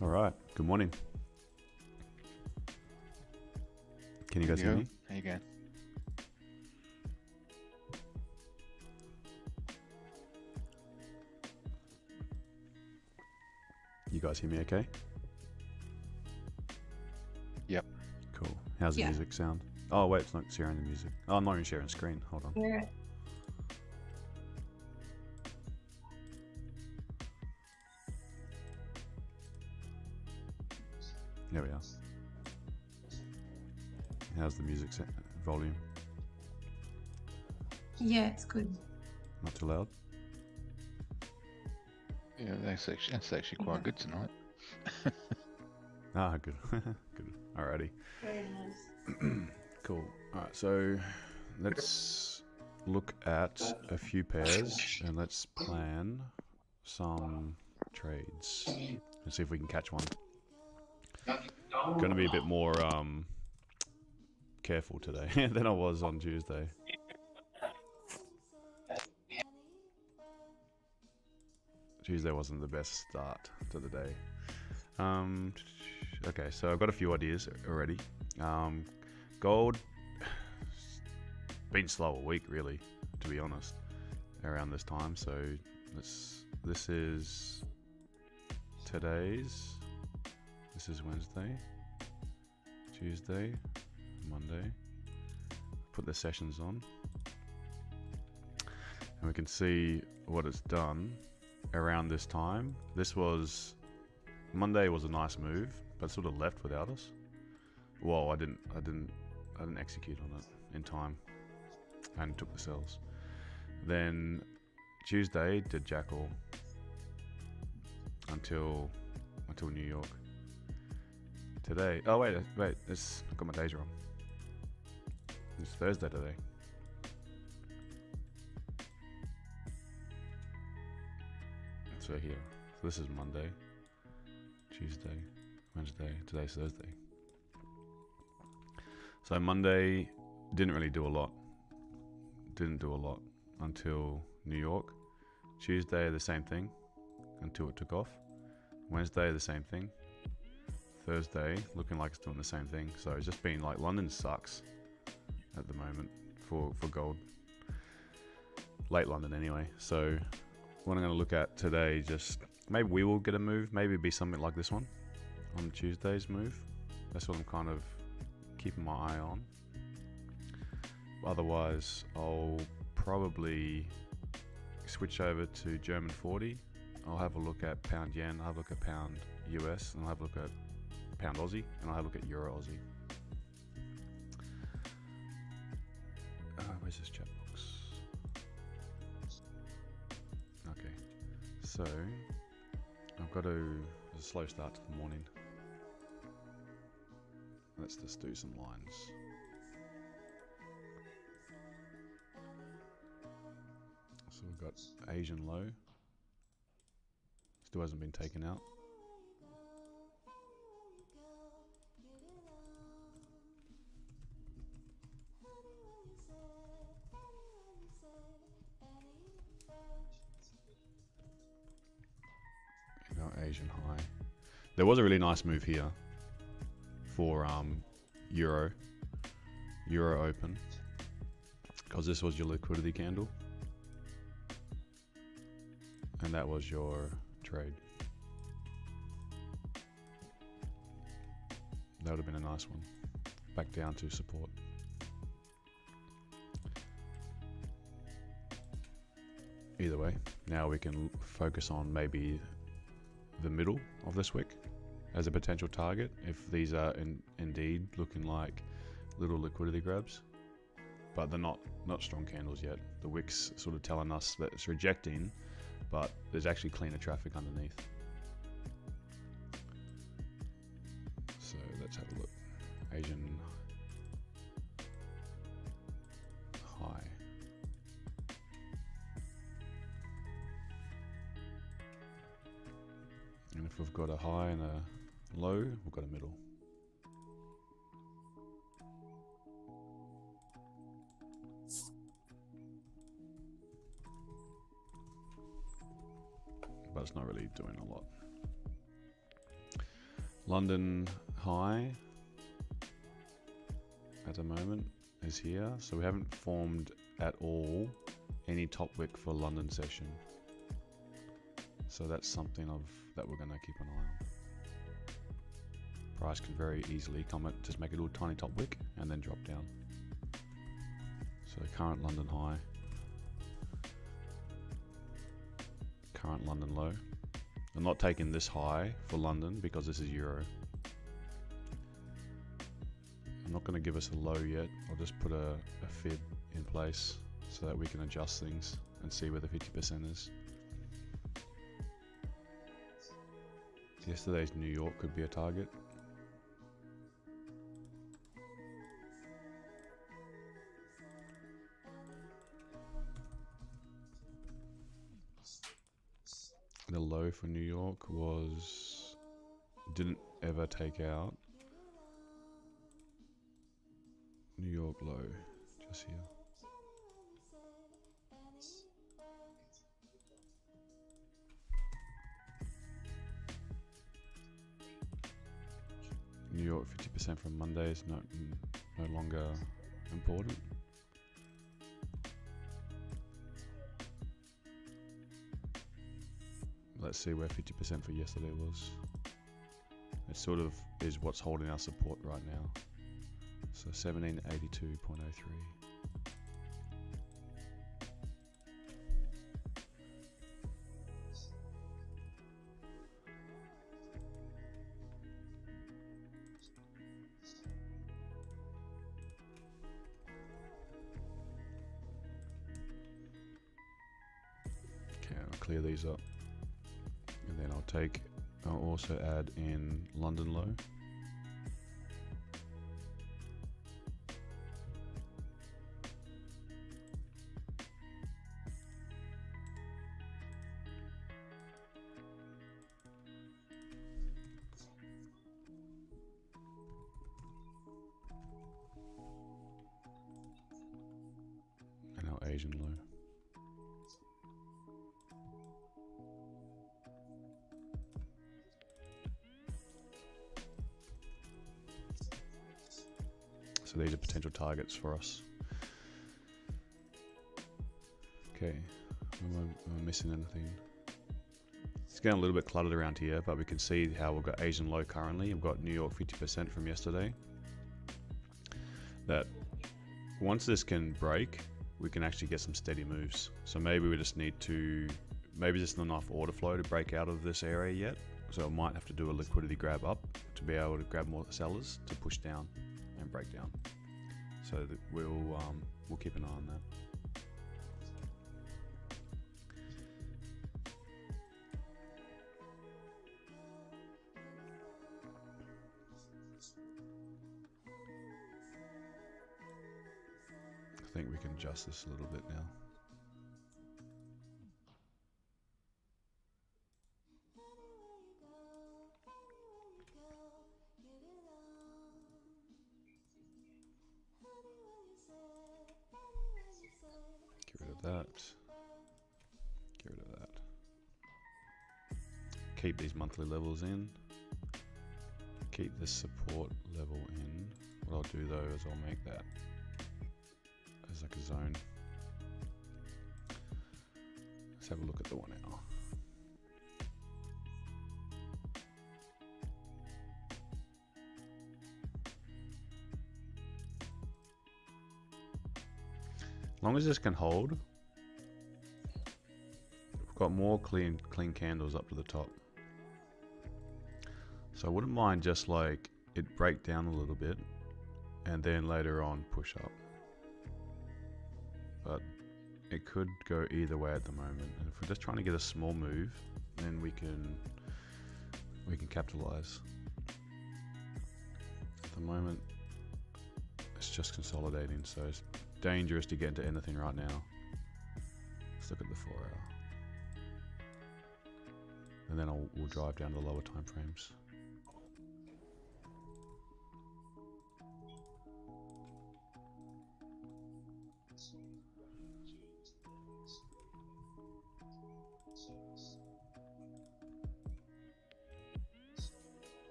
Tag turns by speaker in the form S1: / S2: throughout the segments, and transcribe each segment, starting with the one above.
S1: All right. Good morning. Can you guys hear me?
S2: How you going?
S1: You guys hear me okay?
S2: Yep.
S1: Cool. How's the music sound? Oh, wait, it's not sharing the music. Oh, I'm not even sharing screen. Hold on.
S3: Yeah.
S1: There we are. How's the music volume?
S3: Yeah, it's good.
S1: Not too loud?
S2: Yeah, that's actually quite good tonight.
S1: Ah, good. Good. Alrighty.
S3: Very nice.
S1: Cool. Alright, so let's look at a few pairs and let's plan some trades and see if we can catch one. Going to be a bit more careful today than I was on Tuesday. Tuesday wasn't the best start to the day. Okay, so I've got a few ideas already. Gold, been slow a week really, to be honest, around this time. So this is today's. This is Wednesday, Tuesday, Monday. Put the sessions on, and we can see what it's done around this time. This was Monday was a nice move, but sort of left without us. Well, I didn't execute on it in time and took the sells. Then Tuesday did jack all until New York. Today, oh wait, I got my days wrong. It's Thursday today. So here, so this is Monday, Tuesday, Wednesday, today's Thursday. So Monday didn't really do a lot. Didn't do a lot until New York. Tuesday the same thing until it took off. Wednesday the same thing. Thursday looking like it's doing the same thing. So it's just been like London sucks at the moment for gold. Late London anyway. So what I'm going to look at today, just maybe we will get a move. Maybe it'd be something like this one on Tuesday's move. That's what I'm kind of keeping my eye on. Otherwise, I'll probably switch over to German 40. I'll have a look at pound yen, I'll have a look at pound US, and I'll have a look at pound Aussie, and I'll have a look at Euro Aussie. Where's this chat box? Okay, so I've got to, it's a slow start to the morning. Let's just do some lines. So we've got Asian low. Still hasn't been taken out. You got Asian high. There was a really nice move here for Euro open, because this was your liquidity candle and that was your trade. That would have been a nice one. Back down to support. Either way, now we can focus on maybe the middle of this wick as a potential target if these are indeed looking like little liquidity grabs, but they're not strong candles yet. The wick's sort of telling us that it's rejecting, but there's actually cleaner traffic underneath. So let's have a look. Asian high. And if we've got a high and a low, we've got a middle. But it's not really doing a lot. London high at the moment is here, so we haven't formed at all any top wick for London session. So that's something that we're going to keep an eye on. Price can very easily come at, just make a little tiny top wick and then drop down. So current London high, current London low. I'm not taking this high for London because this is Euro. I'm not going to give us a low yet. I'll just put a fib in place so that we can adjust things and see where the 50% is. Yesterday's New York could be a target. The low for New York was, didn't ever take out. New York low, just here. New York 50% from Monday is no longer important. Let's see where 50% for yesterday was. It sort of is what's holding our support right now. So 1782.03. Okay, I'll clear these up. And then I'll also add in London low. And our Asian low. So these are potential targets for us. Okay, am I missing anything? It's getting a little bit cluttered around here, but we can see how we've got Asian low currently. We've got New York 50% from yesterday. That once this can break, we can actually get some steady moves. So maybe we just need to, maybe there's not enough order flow to break out of this area yet. So I might have to do a liquidity grab up to be able to grab more sellers to push down and break down. So that we'll keep an eye on that. I think we can adjust this a little bit now. Get rid of that. Get rid of that. Keep these monthly levels in. Keep this support level in. What I'll do though is I'll make that as like a zone. Let's have a look at the 1 hour. As long as this can hold, we've got more clean candles up to the top. So I wouldn't mind just like it break down a little bit and then later on push up. But it could go either way at the moment. And if we're just trying to get a small move, then we can capitalize. At the moment, it's just consolidating, so it's dangerous to get into anything right now. Let's look at the 4 hour. And then we'll drive down to the lower time frames.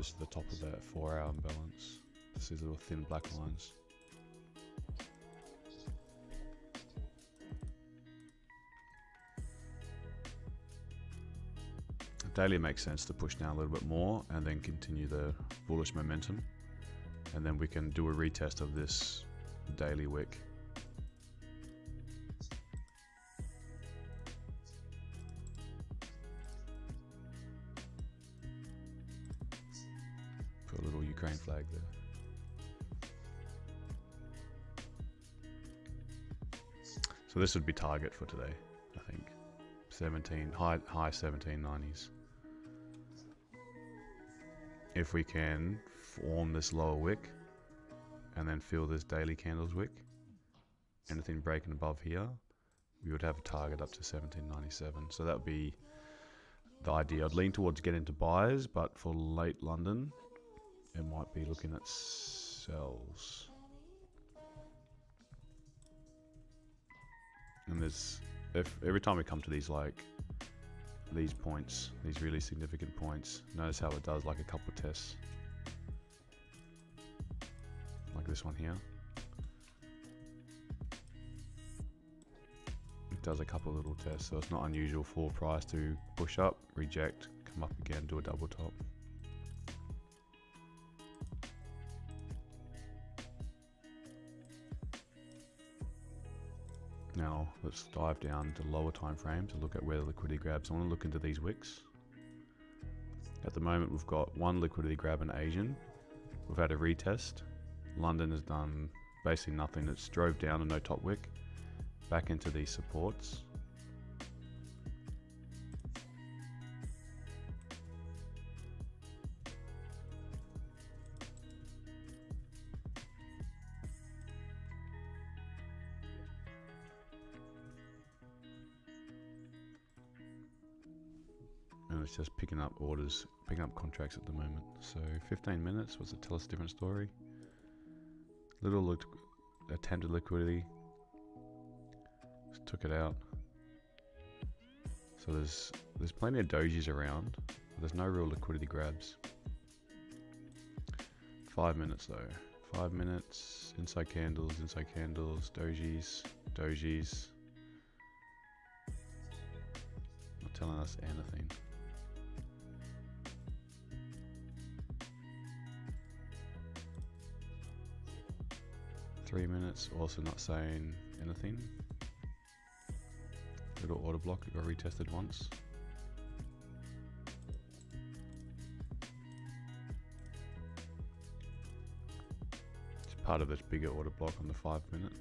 S1: this is the top of that 4-hour imbalance. This is little thin black lines. Daily makes sense to push down a little bit more and then continue the bullish momentum, and then we can do a retest of this daily wick. Put a little Ukraine flag there. So this would be target for today, I think. 17 high 1790s. If we can form this lower wick and then fill this daily candles wick, anything breaking above here, we would have a target up to 1797. So that would be the idea. I'd lean towards getting into buys, but for late London, it might be looking at sells. And there's, every time we come to these these points, these really significant points, notice how it does like a couple of tests, like this one here. It does a couple of little tests, so it's not unusual for price to push up, reject, come up again, do a double top. Now let's dive down to lower time frames and look at where the liquidity grabs. I want to look into these wicks. At the moment we've got one liquidity grab in Asian. We've had a retest. London has done basically nothing. It's drove down to no top wick, back into these supports. And it's just picking up orders, picking up contracts at the moment. So 15 minutes, what's it tell us? A different story. Little attempted liquidity, just took it out. So there's plenty of dojis around, but there's no real liquidity grabs. 5 minutes though. 5 minutes, inside candles, dojis, dojis. Not telling us anything. Minutes, also not saying anything. Little order block, it got retested once. It's part of this bigger order block on the 5 minute.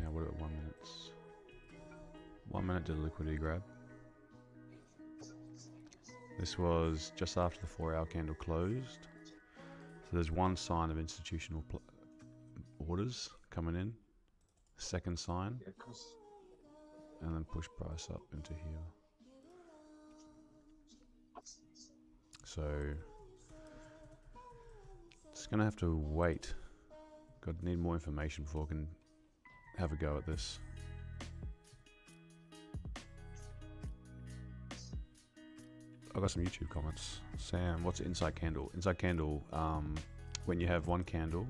S1: Now what about 1 minute? 1 minute did a liquidity grab. This was just after the 4-hour candle closed. So there's one sign of institutional orders coming in, second sign, and then push price up into here. So just gonna have to wait. Need more information before I can have a go at this. I got some YouTube comments. Sam, what's inside candle? Inside candle, when you have one candle,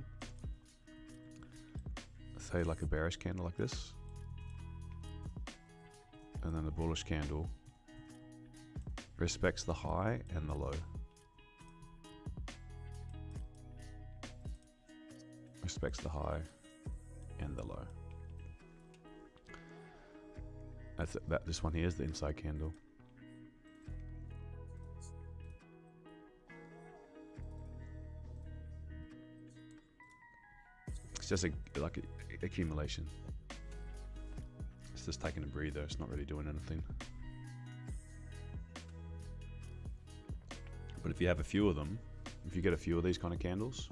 S1: say like a bearish candle like this, and then the bullish candle respects the high and the low. Respects the high and the low. That's it. This one here is the inside candle. It's just like accumulation. It's just taking a breather. It's not really doing anything. But if you have a few of them, if you get a few of these kind of candles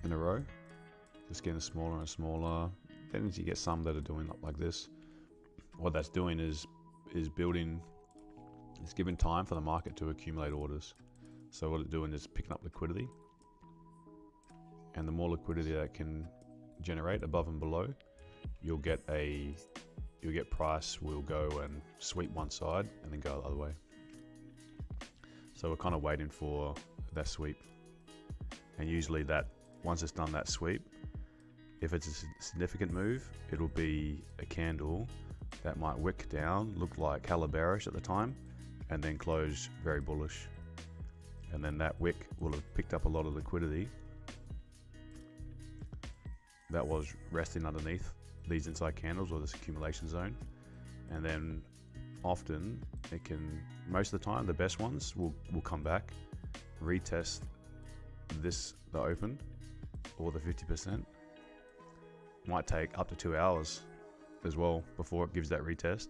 S1: in a row, just getting smaller and smaller, then you get some that are doing like this. What that's doing is building, it's giving time for the market to accumulate orders. So what it's doing is picking up liquidity, and the more liquidity that can generate above and below, you'll get price will go and sweep one side and then go the other way. So we're kind of waiting for that sweep. And usually that, once it's done that sweep, if it's a significant move, it'll be a candle that might wick down, look like hella bearish at the time, and then close very bullish. And then that wick will have picked up a lot of liquidity that was resting underneath these inside candles or this accumulation zone. And then often it can, most of the time, the best ones will come back, retest this, the open, or the 50%. Might take up to 2 hours as well before it gives that retest,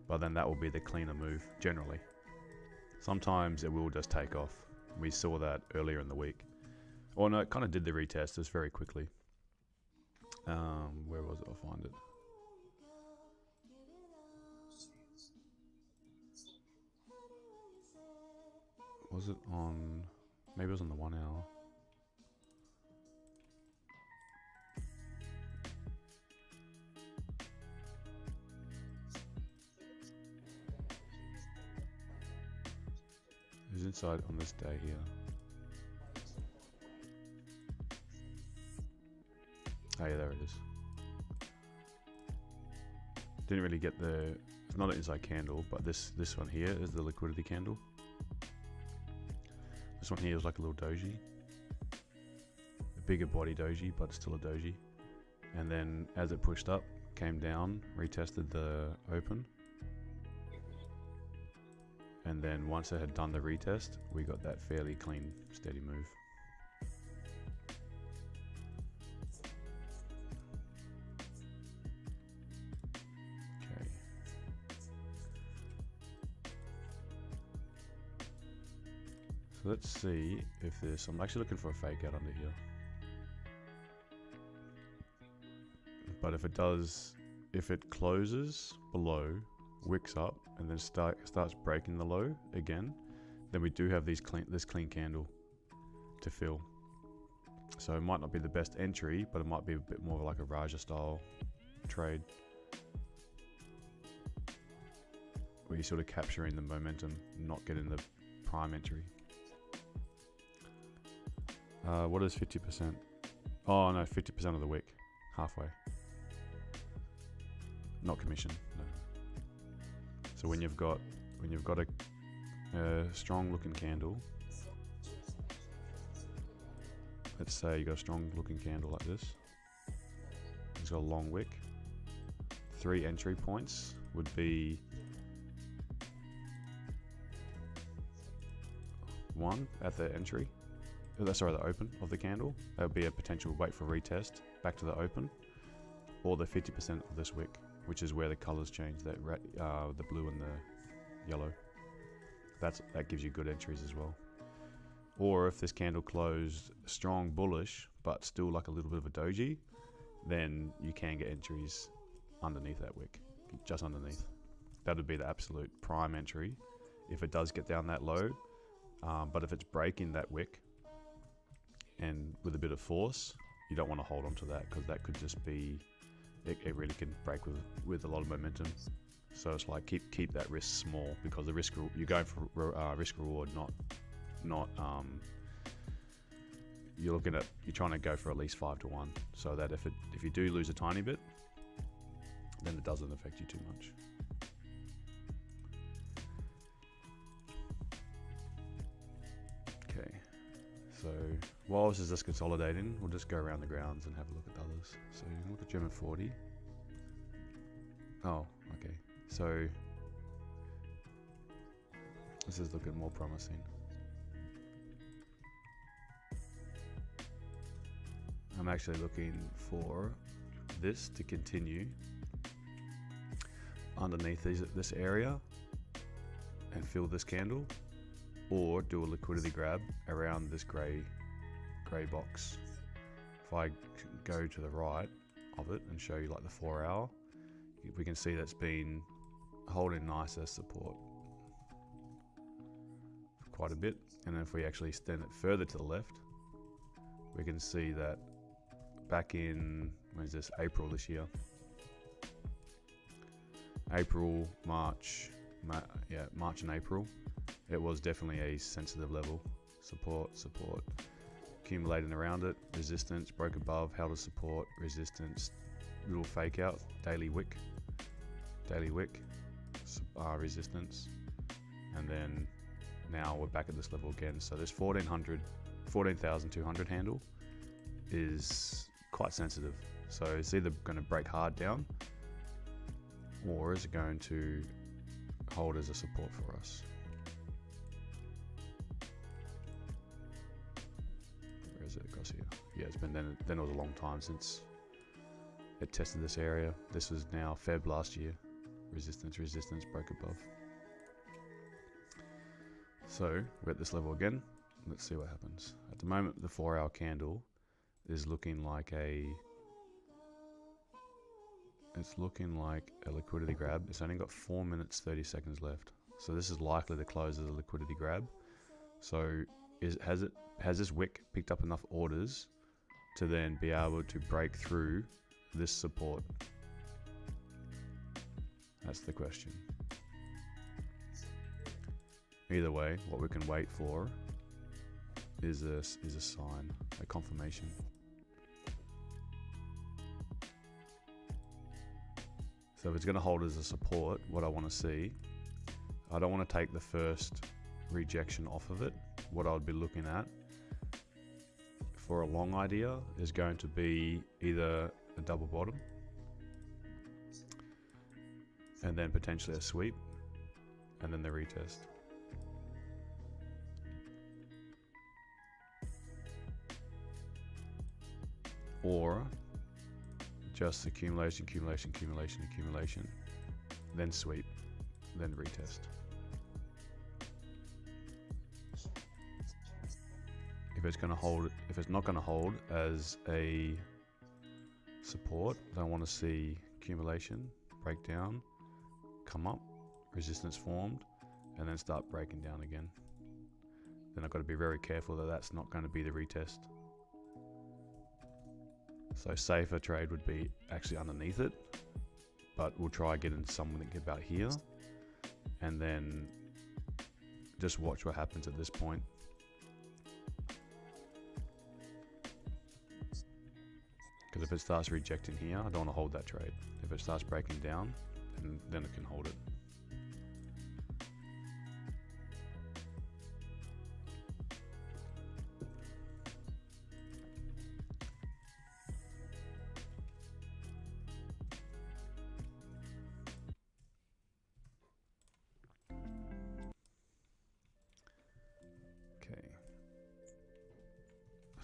S1: but then that will be the cleaner move generally. Sometimes it will just take off. We saw that earlier in the week. Or no, it kind of did the retest just very quickly. Where was it? I'll find it. Was it on, maybe it was on the 1 hour. It was inside on this day here. Oh yeah, there it is. Didn't really get the, it's not an inside candle, but this one here is the liquidity candle. This one here was like a little doji. A bigger body doji, but still a doji. And then as it pushed up, came down, retested the open. And then once it had done the retest, we got that fairly clean, steady move. Okay. So let's see if there's, I'm actually looking for a fake out under here. But if it does, if it closes below, wicks up, and then starts breaking the low again, then we do have this clean candle to fill. So it might not be the best entry, but it might be a bit more like a Raja style trade, where you're sort of capturing the momentum, not getting the prime entry. What is 50%? Oh no, 50% of the wick, halfway. Not commission, no. So when you've got a strong looking candle, let's say you got a strong looking candle like this, it's got a long wick, 3 entry points would be 1 at the entry, sorry, the open of the candle. That would be a potential wait for retest back to the open, or the 50% of this wick, which is where the colors change, that the blue and the yellow. That gives you good entries as well. Or if this candle closed strong bullish, but still like a little bit of a doji, then you can get entries underneath that wick, just underneath. That would be the absolute prime entry if it does get down that low. But if it's breaking that wick and with a bit of force, you don't want to hold on to that, because that could just be, it really can break with a lot of momentum. So it's like keep that risk small, because the risk, you're going for risk reward, not you're trying to go for at least 5 to 1, so that if you do lose a tiny bit, then it doesn't affect you too much. Okay, so while this is just consolidating, we'll just go around the grounds and have a look at others. So you can look at German 40. Oh, okay. So this is looking more promising. I'm actually looking for this to continue underneath this area and fill this candle, or do a liquidity grab around this grey box. If I go to the right of it and show you like the 4 hour, we can see that's been holding nice as support for quite a bit. And then if we actually extend it further to the left, we can see that back in, when is this, April this year, March and April, it was definitely a sensitive level. Support, support, accumulating around it, resistance, broke above, held a support, resistance, little fake out, daily wick, resistance, and then now we're back at this level again. So this 14,200 handle is quite sensitive. So it's either going to break hard down, or is it going to hold as a support for us? Where is it? Across here. Yeah, it's been then it was a long time since it tested this area. This was now Feb last year. Resistance, resistance, broke above. So we're at this level again. Let's see what happens. At the moment, the 4-hour candle is looking like a liquidity grab. It's only got 4 minutes 30 seconds left, so this is likely to close as a liquidity grab. So has this wick picked up enough orders to then be able to break through this support? That's the question. Either way, what we can wait for is a sign, a confirmation. So if it's going to hold as a support, what I want to see, I don't want to take the first rejection off of it. What I would be looking at for a long idea is going to be either a double bottom and then potentially a sweep and then the retest. Or just accumulation, accumulation, accumulation, accumulation, then sweep, then retest. If it's not going to hold as a support, then I want to see accumulation, breakdown, come up, resistance formed, and then start breaking down again. Then I've got to be very careful that that's not going to be the retest. So safer trade would be actually underneath it, but we'll try getting something about here and then just watch what happens at this point. Because if it starts rejecting here, I don't want to hold that trade. If it starts breaking down, then it can hold it.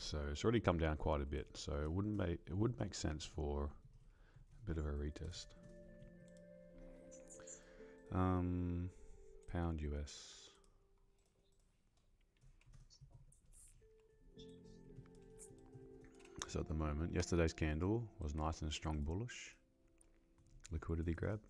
S1: So it's already come down quite a bit, so it would make sense for a bit of a retest. Pound US. So at the moment, yesterday's candle was nice and strong bullish. Liquidity grab.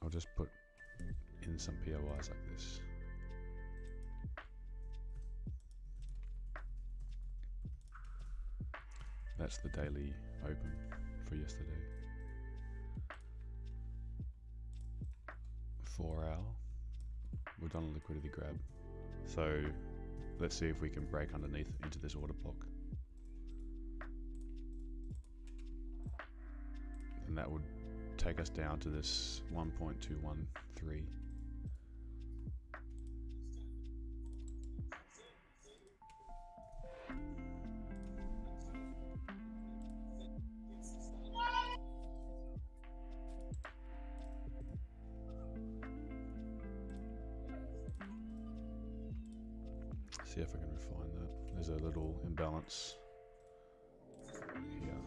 S1: I'll just put in some POIs like this. That's the daily open for yesterday. 4-hour. We've done a liquidity grab. So let's see if we can break underneath into this order block. And that would take us down to this 1.213. See if I can refine that. There's a little imbalance here.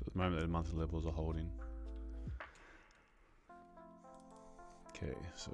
S1: at the moment the monthly levels are holding. Okay, so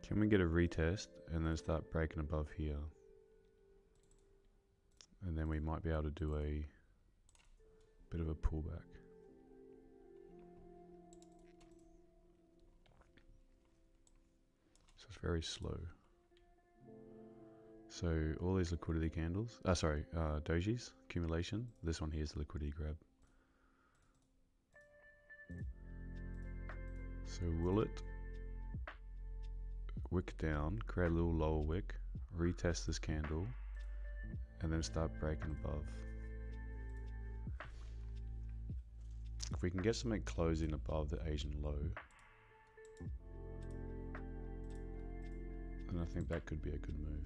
S1: can we get a retest and then start breaking above here? And then we might be able to do a bit of a pullback. So it's very slow. So all these liquidity candles, dojis, accumulation. This one here is the liquidity grab. So will it wick down, create a little lower wick, retest this candle, and then start breaking above? If we can get something closing above the Asian low, then I think that could be a good move.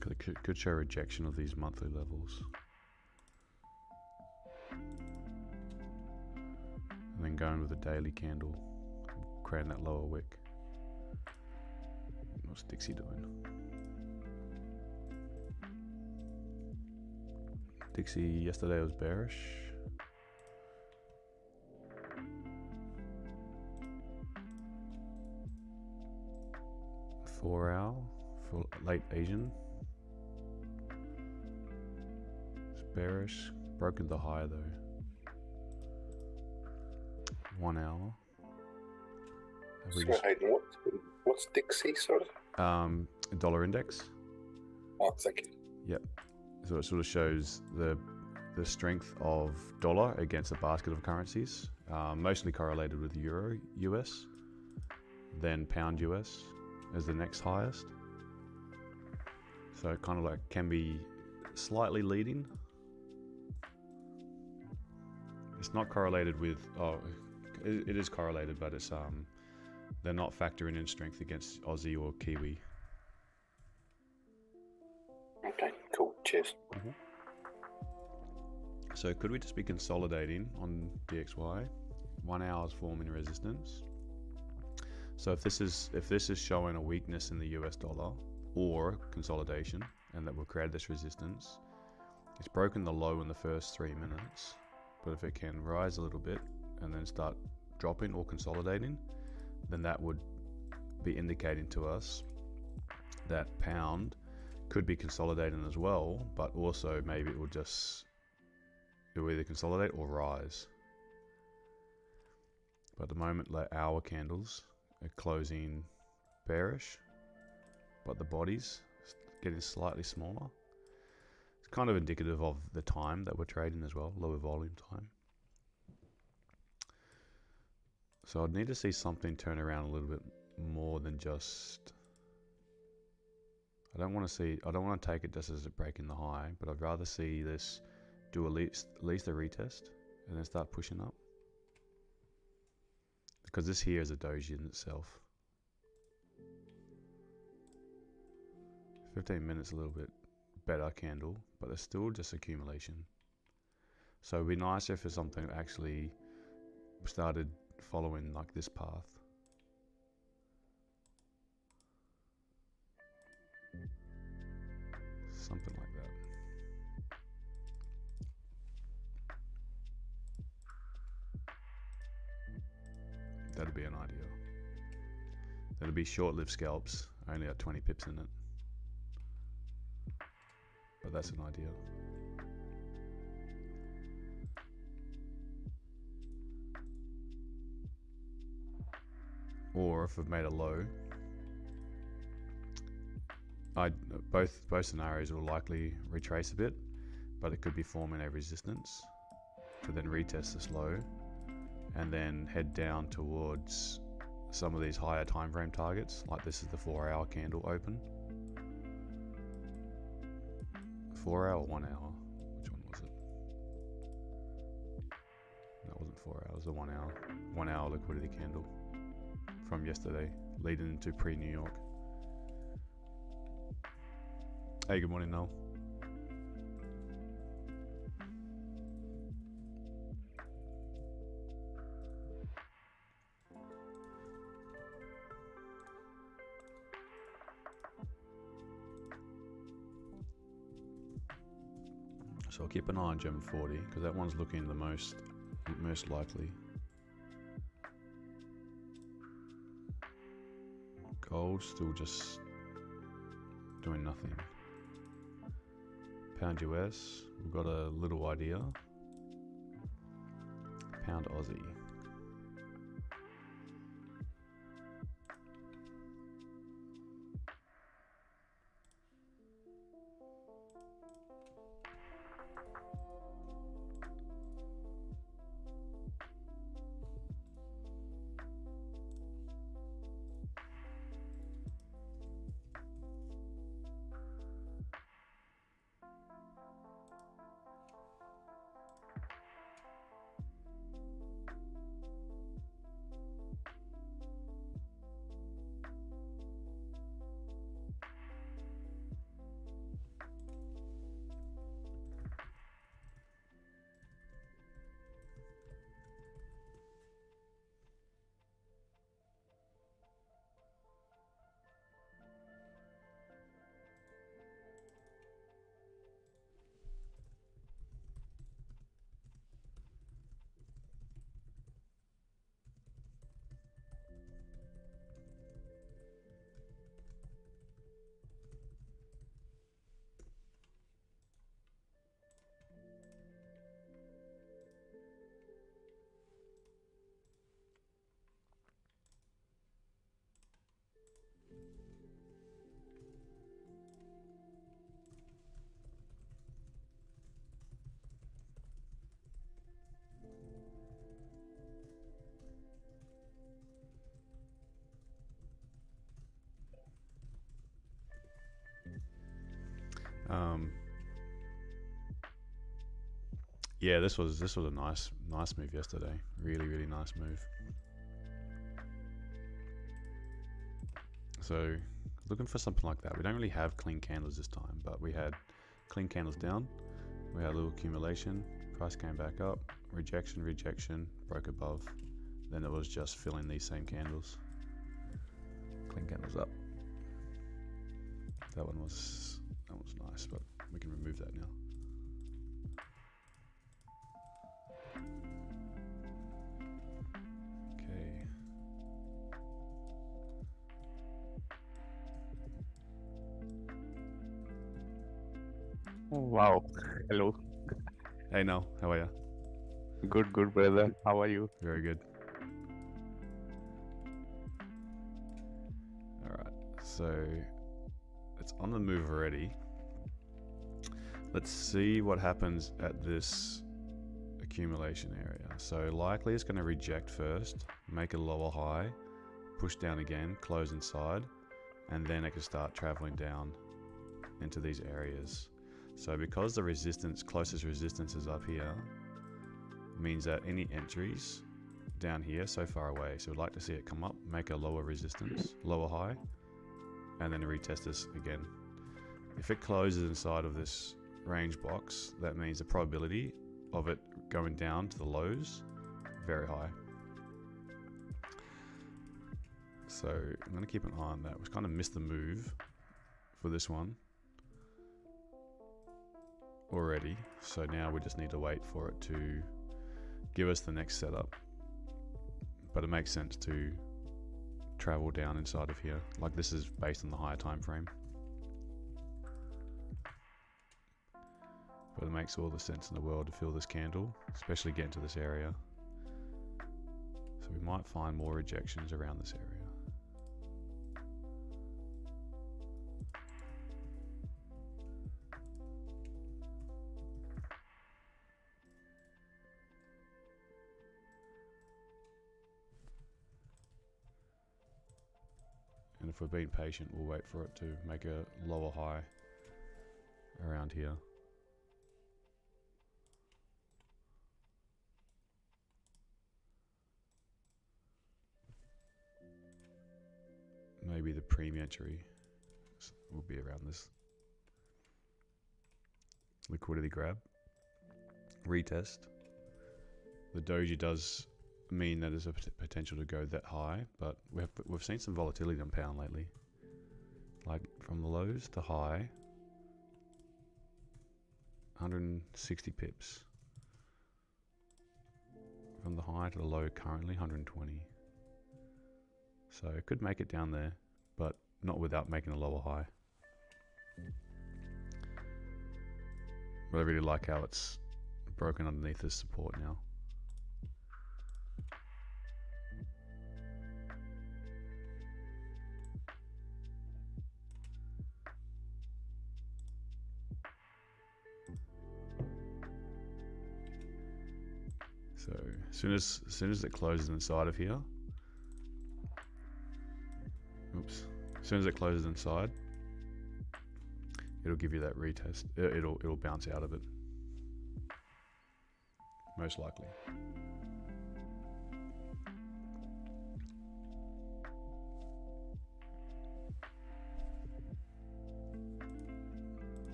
S1: Because it could show rejection of these monthly levels. And then going with a daily candle, creating that lower wick. What's Dixie doing? Dixie yesterday was bearish. Four hour for late Asian. It's bearish. Broken the high though. 1 hour.
S4: Sorry, Hayden, what's Dixie, sorry?
S1: Dollar index.
S4: Oh, thank you.
S1: Yep. So it sort of shows the strength of dollar against a basket of currencies, mostly correlated with euro US, then pound US as the next highest. So it kind of like can be slightly leading. It's not correlated with, it is correlated, but it's they're not factoring in strength against Aussie or Kiwi.
S4: Okay, cool. Cheers.
S1: Mm-hmm. So could we just be consolidating on DXY? 1 hour's forming resistance. So if this is showing a weakness in the US dollar or consolidation, and that will create this resistance, it's broken the low in the first 3 minutes. But if it can rise a little bit and then start dropping or consolidating, then that would be indicating to us that pound could be consolidating as well, but also maybe it will either consolidate or rise. But at the moment, like hour candles are closing bearish, but the body's getting slightly smaller. It's kind of indicative of the time that we're trading as well, lower volume time. So I'd need to see something turn around a little bit more than just, I don't want to take it just as a break in the high, but I'd rather see this do at least a retest and then start pushing up. Because this here is a doji in itself. 15 minutes a little bit better candle, but there's still just accumulation. So it'd be nicer if it's something that actually started following like this path. Something like that. That'd be an idea. That'd be short-lived scalps, only at 20 pips in it. But that's an idea. Or if I've made a low, both scenarios will likely retrace a bit, but it could be forming a resistance to then retest this low and then head down towards some of these higher time frame targets. Like this is the 4-hour candle open. 4 hour, 1 hour. Which one was it? That wasn't 4 hours. The 1 hour. 1 hour liquidity candle from yesterday, leading into pre-New York. Hey, good morning, Noel. So I'll keep an eye on German 40 because that one's looking the most likely. Gold still just doing nothing. Pound US, we've got a little idea. Pound Aussie. Yeah, this was a nice move yesterday. Really nice move. So looking for something like that. We don't really have clean candles this time, but we had clean candles down. We had a little accumulation. Price came back up. Rejection, broke above. Then it was just filling these same candles. Clean candles up. That was nice, but we can remove that now. Okay.
S5: Oh, wow. Hello.
S1: Hey, Noel, how are you?
S5: Good, brother. How are you?
S1: Very good. All right, so it's on the move already. Let's see what happens at this accumulation area. So likely it's going to reject first, make a lower high, push down again, close inside, and then it can start traveling down into these areas. So because the resistance, closest resistance is up here, means that any entries down here so far away. So we'd like to see it come up, make a lower resistance, lower high, and then retest this again. If it closes inside of this range box, that means the probability of it going down to the lows, very high. So I'm going to keep an eye on that. We've kind of missed the move for this one already. So now we just need to wait for it to give us the next setup. But it makes sense to travel down inside of here. Like this is based on the higher time frame. But it makes all the sense in the world to fill this candle, especially get into this area. So we might find more rejections around this area. And if we're being patient, we'll wait for it to make a lower high around here. Maybe the premium entry will be around this. Liquidity grab. Retest. The doji does mean that there's a potential to go that high, but we've seen some volatility on pound lately. Like from the lows to high, 160 pips. From the high to the low currently 120. So it could make it down there, but not without making a lower high. But I really like how it's broken underneath this support now. So as soon as it closes inside of here, oops. As soon as it closes inside, it'll give you that retest. It'll bounce out of it, most likely.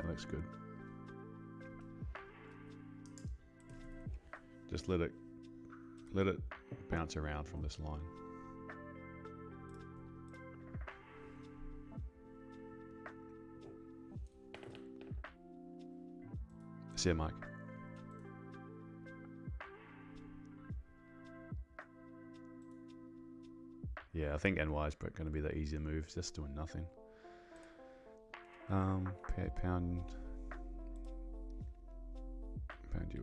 S1: Looks good. Just let it bounce around from this line. See ya, Mike. Yeah, I think NY is going to be the easier move, just doing nothing. Pound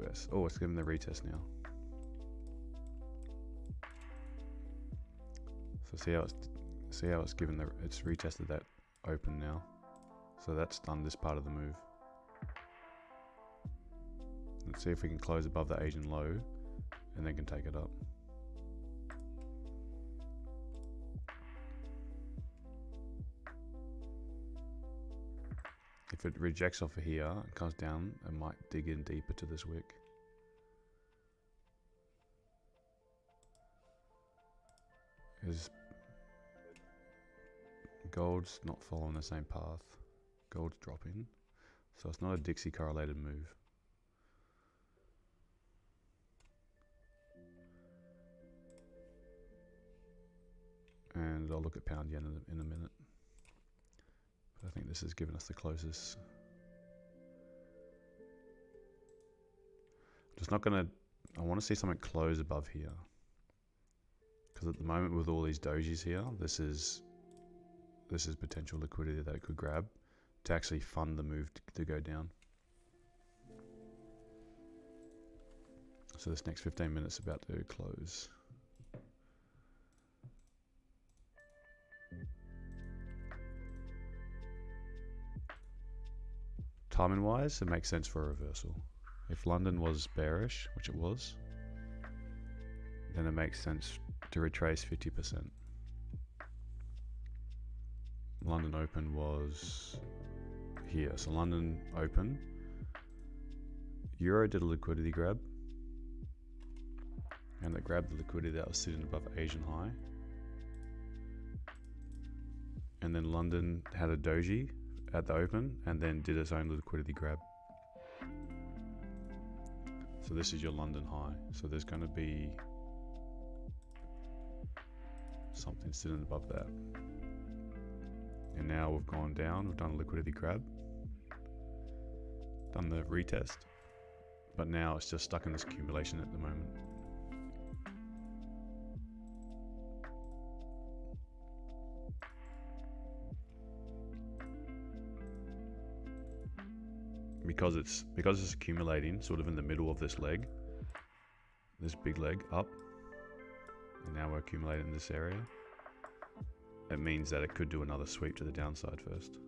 S1: US. Oh, it's giving the retest now. So see how it's given it's retested that open now. So that's done this part of the move. Let's see if we can close above the Asian low and then can take it up. If it rejects off of here and comes down, it might dig in deeper to this wick. Because gold's not following the same path. Gold's dropping. So it's not a Dixie correlated move. And I'll look at pound yen in a minute. But I think this has given us the closest. I'm just not going to... I want to see something close above here. Because at the moment with all these dojis here, this is potential liquidity that it could grab to actually fund the move to go down. So this next 15 minutes is about to close. Timing wise, it makes sense for a reversal. If London was bearish, which it was, then it makes sense to retrace 50%. London open was here. So London open, Euro did a liquidity grab, and it grabbed the liquidity that was sitting above Asian high. And then London had a doji at the open and then did its own liquidity grab. So this is your London high. So there's going to be something sitting above that. And now we've gone down, we've done a liquidity grab, done the retest, but now it's just stuck in this accumulation at the moment. because it's accumulating sort of in the middle of this leg, this big leg up, and now we're accumulating in this area. It means that it could do another sweep to the downside first.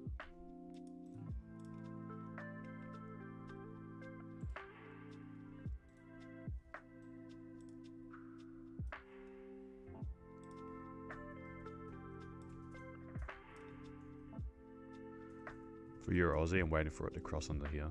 S1: For Euro Aussie, I'm waiting for it to cross under here.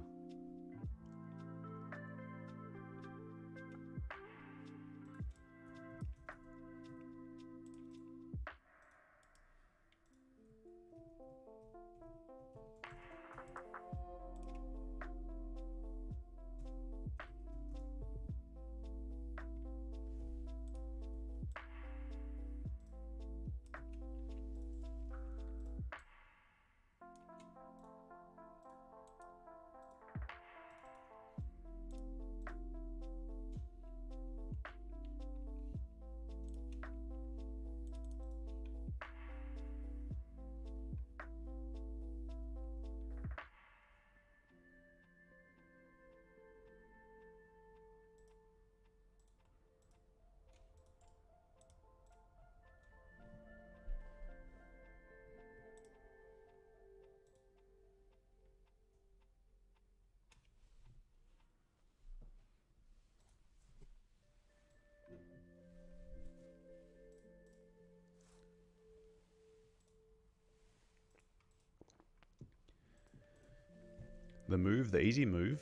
S1: The easy move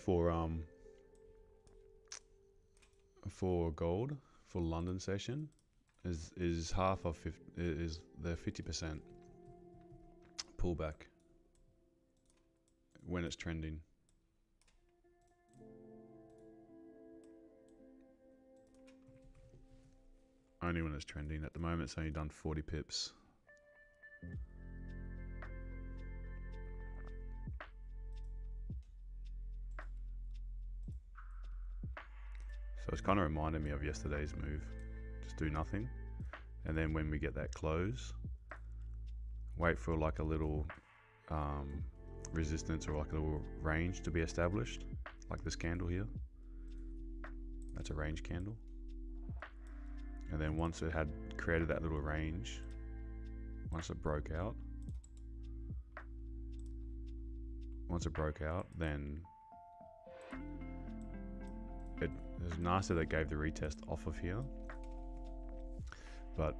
S1: for gold for London session is half of is the 50% pullback when it's trending. Only when it's trending. At the moment, it's only done 40 pips. So it's kind of reminded me of yesterday's move. Just do nothing. And then when we get that close, wait for like a little resistance or like a little range to be established. Like this candle here. That's a range candle. And then once it had created that little range, once it broke out, then it was nice that it gave the retest off of here, but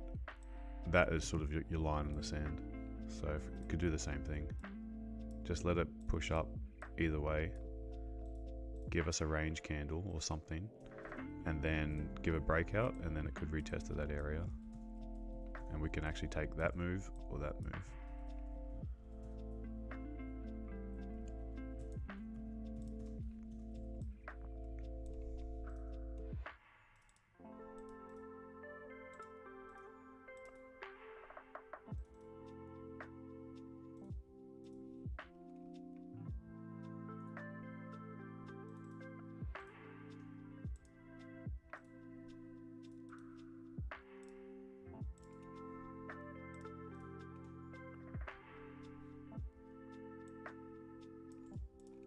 S1: that is sort of your line in the sand. So if you could do the same thing, just let it push up either way, give us a range candle or something, and then give a breakout, and then it could retest to that area, and we can actually take that move or that move.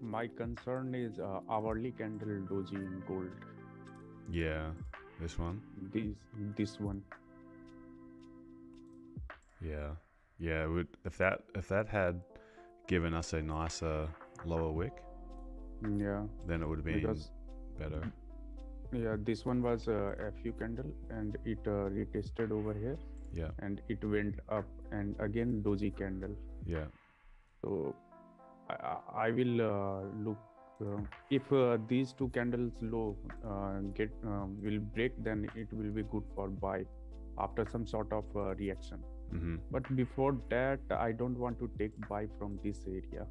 S5: My concern is hourly candle doji in gold.
S1: Yeah, this one.
S5: This one.
S1: Yeah, if that had given us a nicer lower wick,
S5: Yeah,
S1: then it would have been
S5: because
S1: better.
S5: yeah, this one was a FU candle and it retested over here
S1: Yeah,
S5: and it went up and again doji candle.
S1: yeah,
S5: So I will look if these two candles low will break, then it will be good for buy after some sort of reaction.
S1: mm-hmm.
S5: But before that, I don't want to take buy from this area.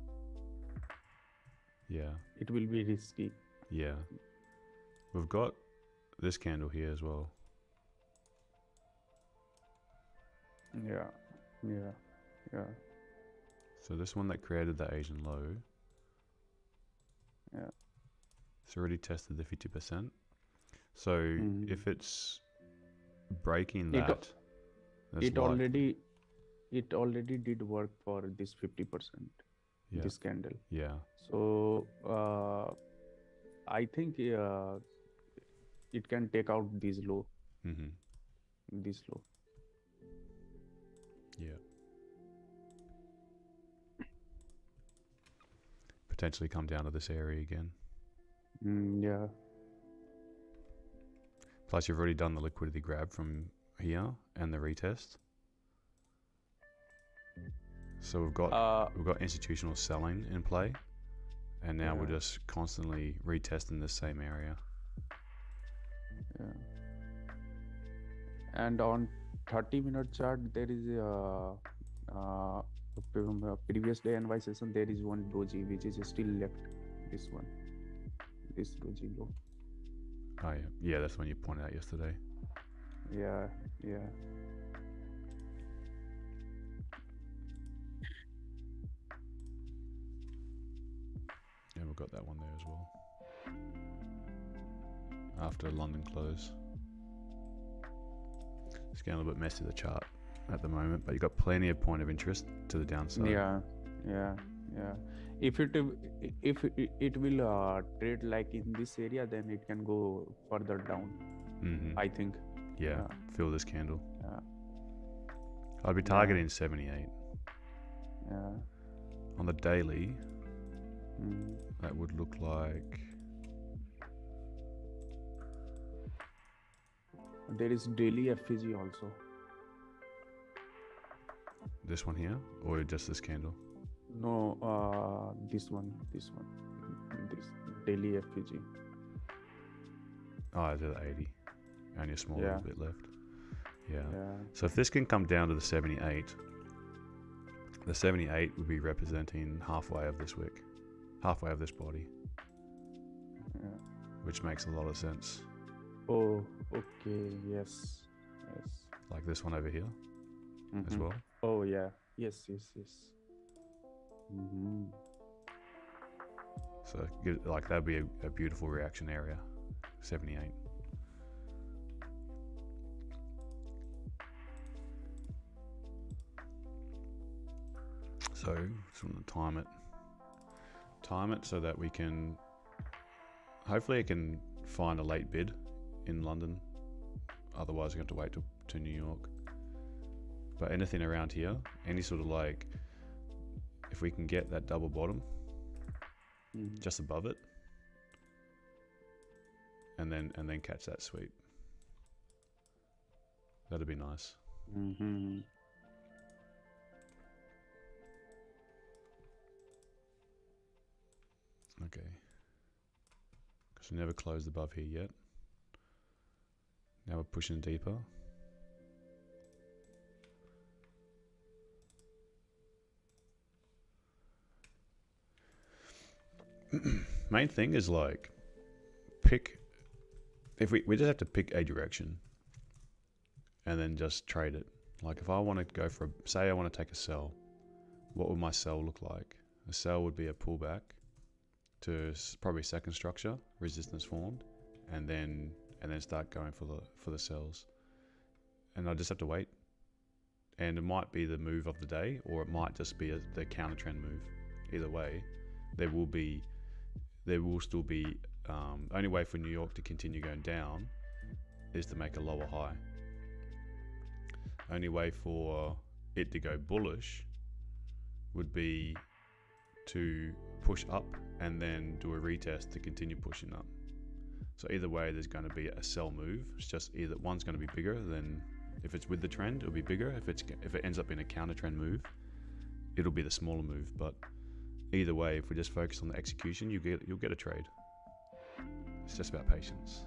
S1: Yeah,
S5: It will be risky.
S1: yeah. We've got this candle here as well.
S5: Yeah.
S1: So this one that created the Asian low.
S5: Yeah.
S1: It's already tested the 50%. So if it's breaking
S5: It-
S1: that, that's
S5: It
S1: like-
S5: already did work for this 50%.
S1: yeah,
S5: This candle.
S1: yeah,
S5: So I think it can take out this low, this low.
S1: Yeah. Potentially come down to this area again.
S5: Yeah.
S1: Plus, you've already done the liquidity grab from here and the retest. So we've got institutional selling in play, and now we're just constantly retesting the same area.
S5: Yeah. And on 30-minute chart, there is a previous day NY session. There is one doji which is still left. This one, this doji low.
S1: Oh yeah, that's one you pointed out yesterday.
S5: Yeah.
S1: Yeah, we've got that one there as well. After London close. It's getting a little bit messy, the chart at the moment, but you've got plenty of point of interest to the downside.
S5: Yeah. If it will trade like in this area, then it can go further down. I think.
S1: Yeah. Fill this candle.
S5: Yeah.
S1: I'd be targeting 78.
S5: Yeah.
S1: On the daily, that would look like.
S5: There is daily FVG also.
S1: This one here, or just this candle?
S5: No, this one, this daily FVG.
S1: Oh, it's at 80. Only a small little bit left. Yeah. So if this can come down to the 78, the 78 would be representing halfway of this wick, halfway of this body, which makes a lot of sense.
S5: Oh, okay, yes.
S1: Like this one over here as well.
S5: Oh yeah, yes.
S1: So like that'd be a beautiful reaction area, 78. So just want to time it so that we can, hopefully it can find a late bid in London. Otherwise we have to wait to New York. But anything around here, any sort of like, if we can get that double bottom just above it, and then catch that sweep, that'd be nice. Okay, because we never closed above here yet. Now we're pushing deeper. Main thing is like pick, if we just have to pick a direction and then just trade it. Like if I want to go for say I want to take a sell, what would my sell look like? A sell would be a pullback to probably second structure, resistance formed, and then start going for the sells. And I just have to wait. And it might be the move of the day, or it might just be the counter trend move. Either way, there will still be only way for New York to continue going down is to make a lower high. Only way for it to go bullish would be to push up and then do a retest to continue pushing up. So either way, there's going to be a sell move. It's just either one's going to be bigger than, if it's with the trend, it'll be bigger. If it ends up in a counter trend move, it'll be the smaller move. But either way, if we just focus on the execution, you'll get a trade. It's just about patience.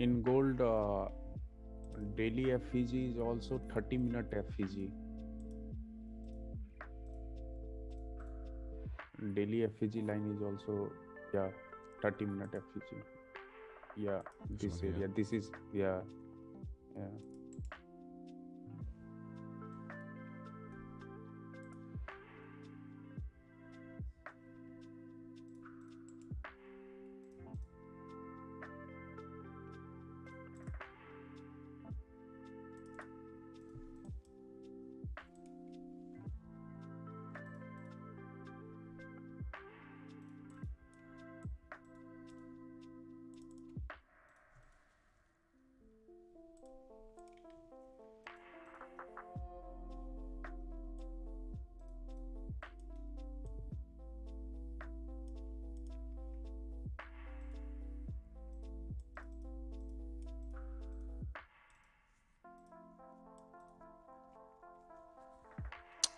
S5: In gold, daily FVG is also 30-minute FVG. Daily FVG line is also 30-minute FVG. Yeah, this area. This is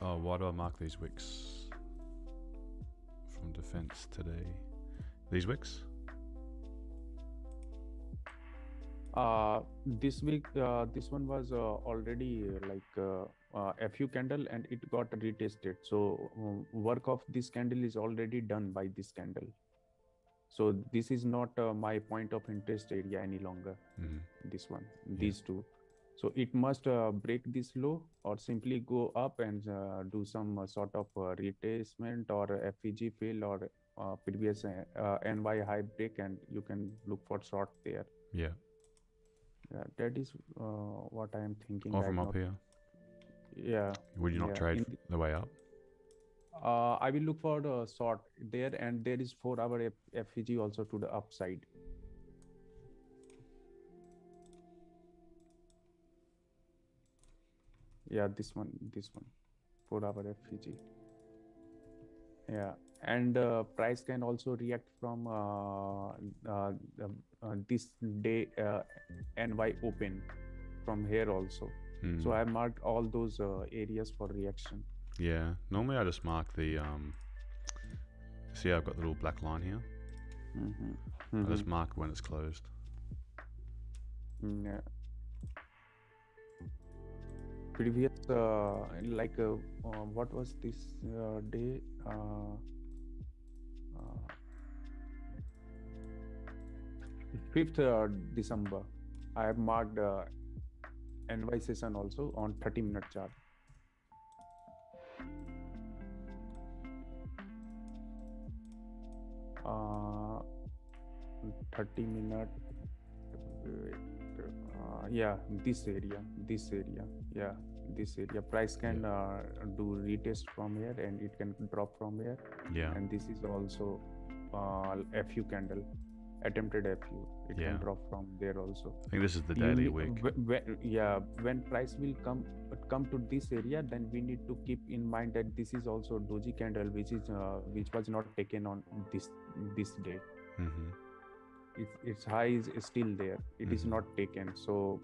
S1: Oh, why do I mark these wicks from defense today? These wicks?
S5: This week, this one was already FU candle, and it got retested. So work of this candle is already done by this candle. So this is not my point of interest area any longer. This one, these two. So it must break this low or simply go up and do some sort of retracement or FEG fill or previous NY high break, and you can look for short there.
S1: Yeah.
S5: Yeah, that is what I am thinking.
S1: Or
S5: right
S1: from
S5: now.
S1: up here?
S5: Yeah.
S1: Would you not trade the way up?
S5: I will look for the short there, and there is 4-hour FEG also to the upside. Yeah, this one, 4-hour FEG. Yeah, and price can also react from this day NY open from here also. So I marked all those areas for reaction.
S1: Yeah, normally I just mark the see, I've got the little black line here. I just mark when it's closed.
S5: Yeah. Previous what was this day? 5th December. I have marked NY session also on 30-minute chart. 30-minute. Yeah, this area. Yeah, this area. Price can do retest from here, and it can drop from here.
S1: Yeah.
S5: And this is also FU candle, attempted FU. It can drop from there also.
S1: I think this is the daily wick.
S5: When price will come to this area, then we need to keep in mind that this is also doji candle, which was not taken on this day. Its high is still there. It is not taken. So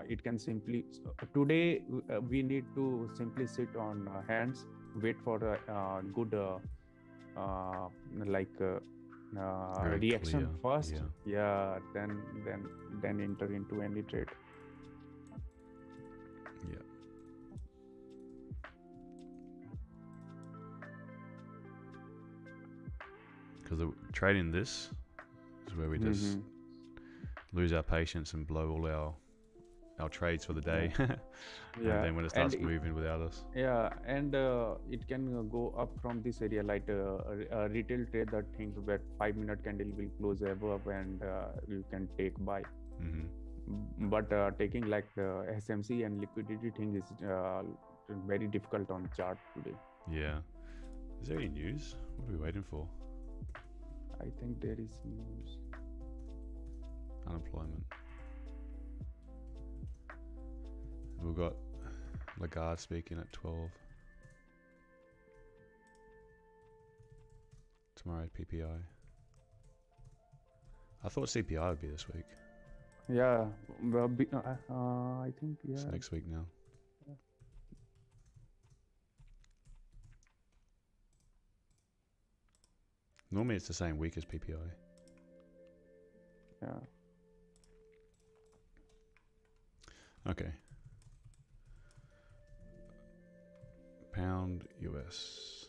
S5: it can simply today we need to simply sit on hands, wait for a good reaction first. Then enter into any trade.
S1: Because trading this is where we just lose our patience and blow all our trades for the day. And then when it starts moving without us.
S5: Yeah, and it can go up from this area, like a retail trader thinks that 5-minute candle will close above and you can take buy. But taking like the SMC and liquidity thing is very difficult on chart today.
S1: Yeah. Is there any news? What are we waiting for?
S5: I think there is news.
S1: Unemployment. We've got Lagarde speaking at 12. Tomorrow PPI. I thought CPI would be this week.
S5: Yeah, well, I think
S1: It's next week now. Normally it's the same week as PPI.
S5: Yeah.
S1: Okay. Pound US.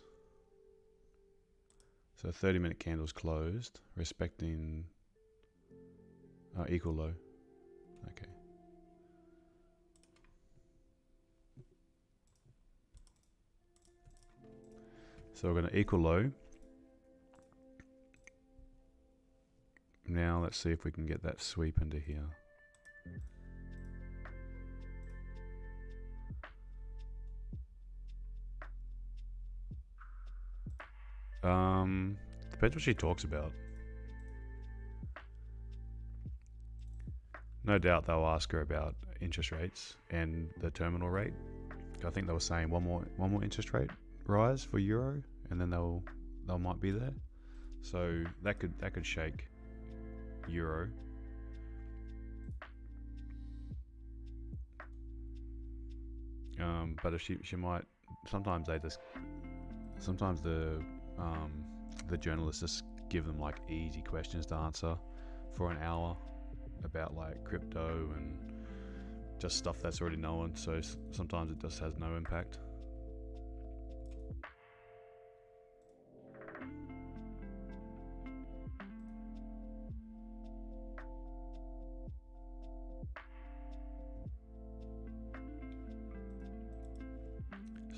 S1: So 30-minute candles closed, respecting equal low. Okay. So we're going to equal low. Now let's see if we can get that sweep into here. Depends what she talks about. No doubt they'll ask her about interest rates and the terminal rate. I think they were saying one more interest rate rise for euro, and then they'll might be there. So that could shake euro. But if she might sometimes the journalists just give them like easy questions to answer for an hour about like crypto and just stuff that's already known. So sometimes it just has no impact.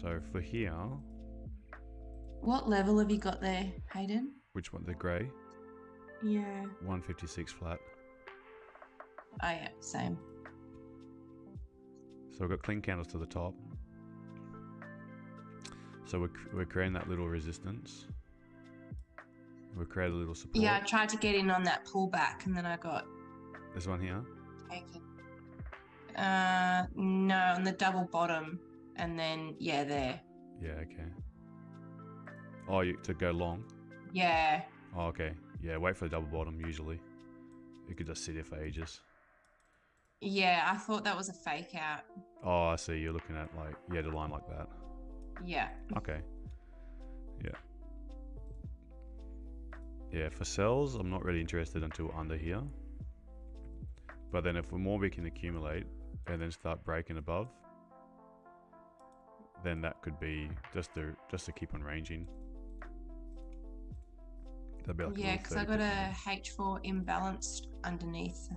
S1: So for here,
S3: What level have you got there, Hayden?
S1: which one? The grey,
S3: Yeah.
S1: 156 flat.
S3: Oh yeah, same.
S1: So we've got clean candles to the top. So we're creating that little resistance. We've created a little support.
S3: Yeah, I tried to get in on that pullback and then I got
S1: This one here.
S3: taken. No, on the double bottom, and then yeah, there.
S1: Yeah, okay. Oh, to go long?
S3: Yeah.
S1: Oh, okay. Yeah, wait for the double bottom usually. It could just sit there for ages.
S3: Yeah, I thought that was a fake out.
S1: Oh, I see. You're looking at like, yeah, the line like that.
S3: Yeah.
S1: Okay. Yeah. Yeah, for sells, I'm not really interested until under here. But then if more we can accumulate and then start breaking above, then that could be just to keep on ranging. That'd be like
S3: Yeah, because I got a
S1: H4.
S3: H4 imbalanced underneath,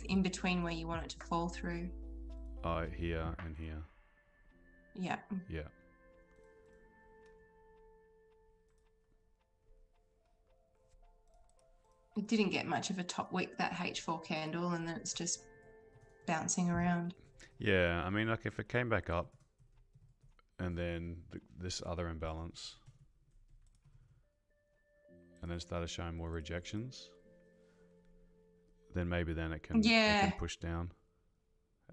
S3: in between where you want it to fall through.
S1: Oh, here and here.
S3: Yeah.
S1: Yeah.
S3: It didn't get much of a top wick, that H4 candle, and then it's just bouncing around.
S1: Yeah, I mean, like if it came back up and then this other imbalance and then started showing more rejections, then maybe then it can push down.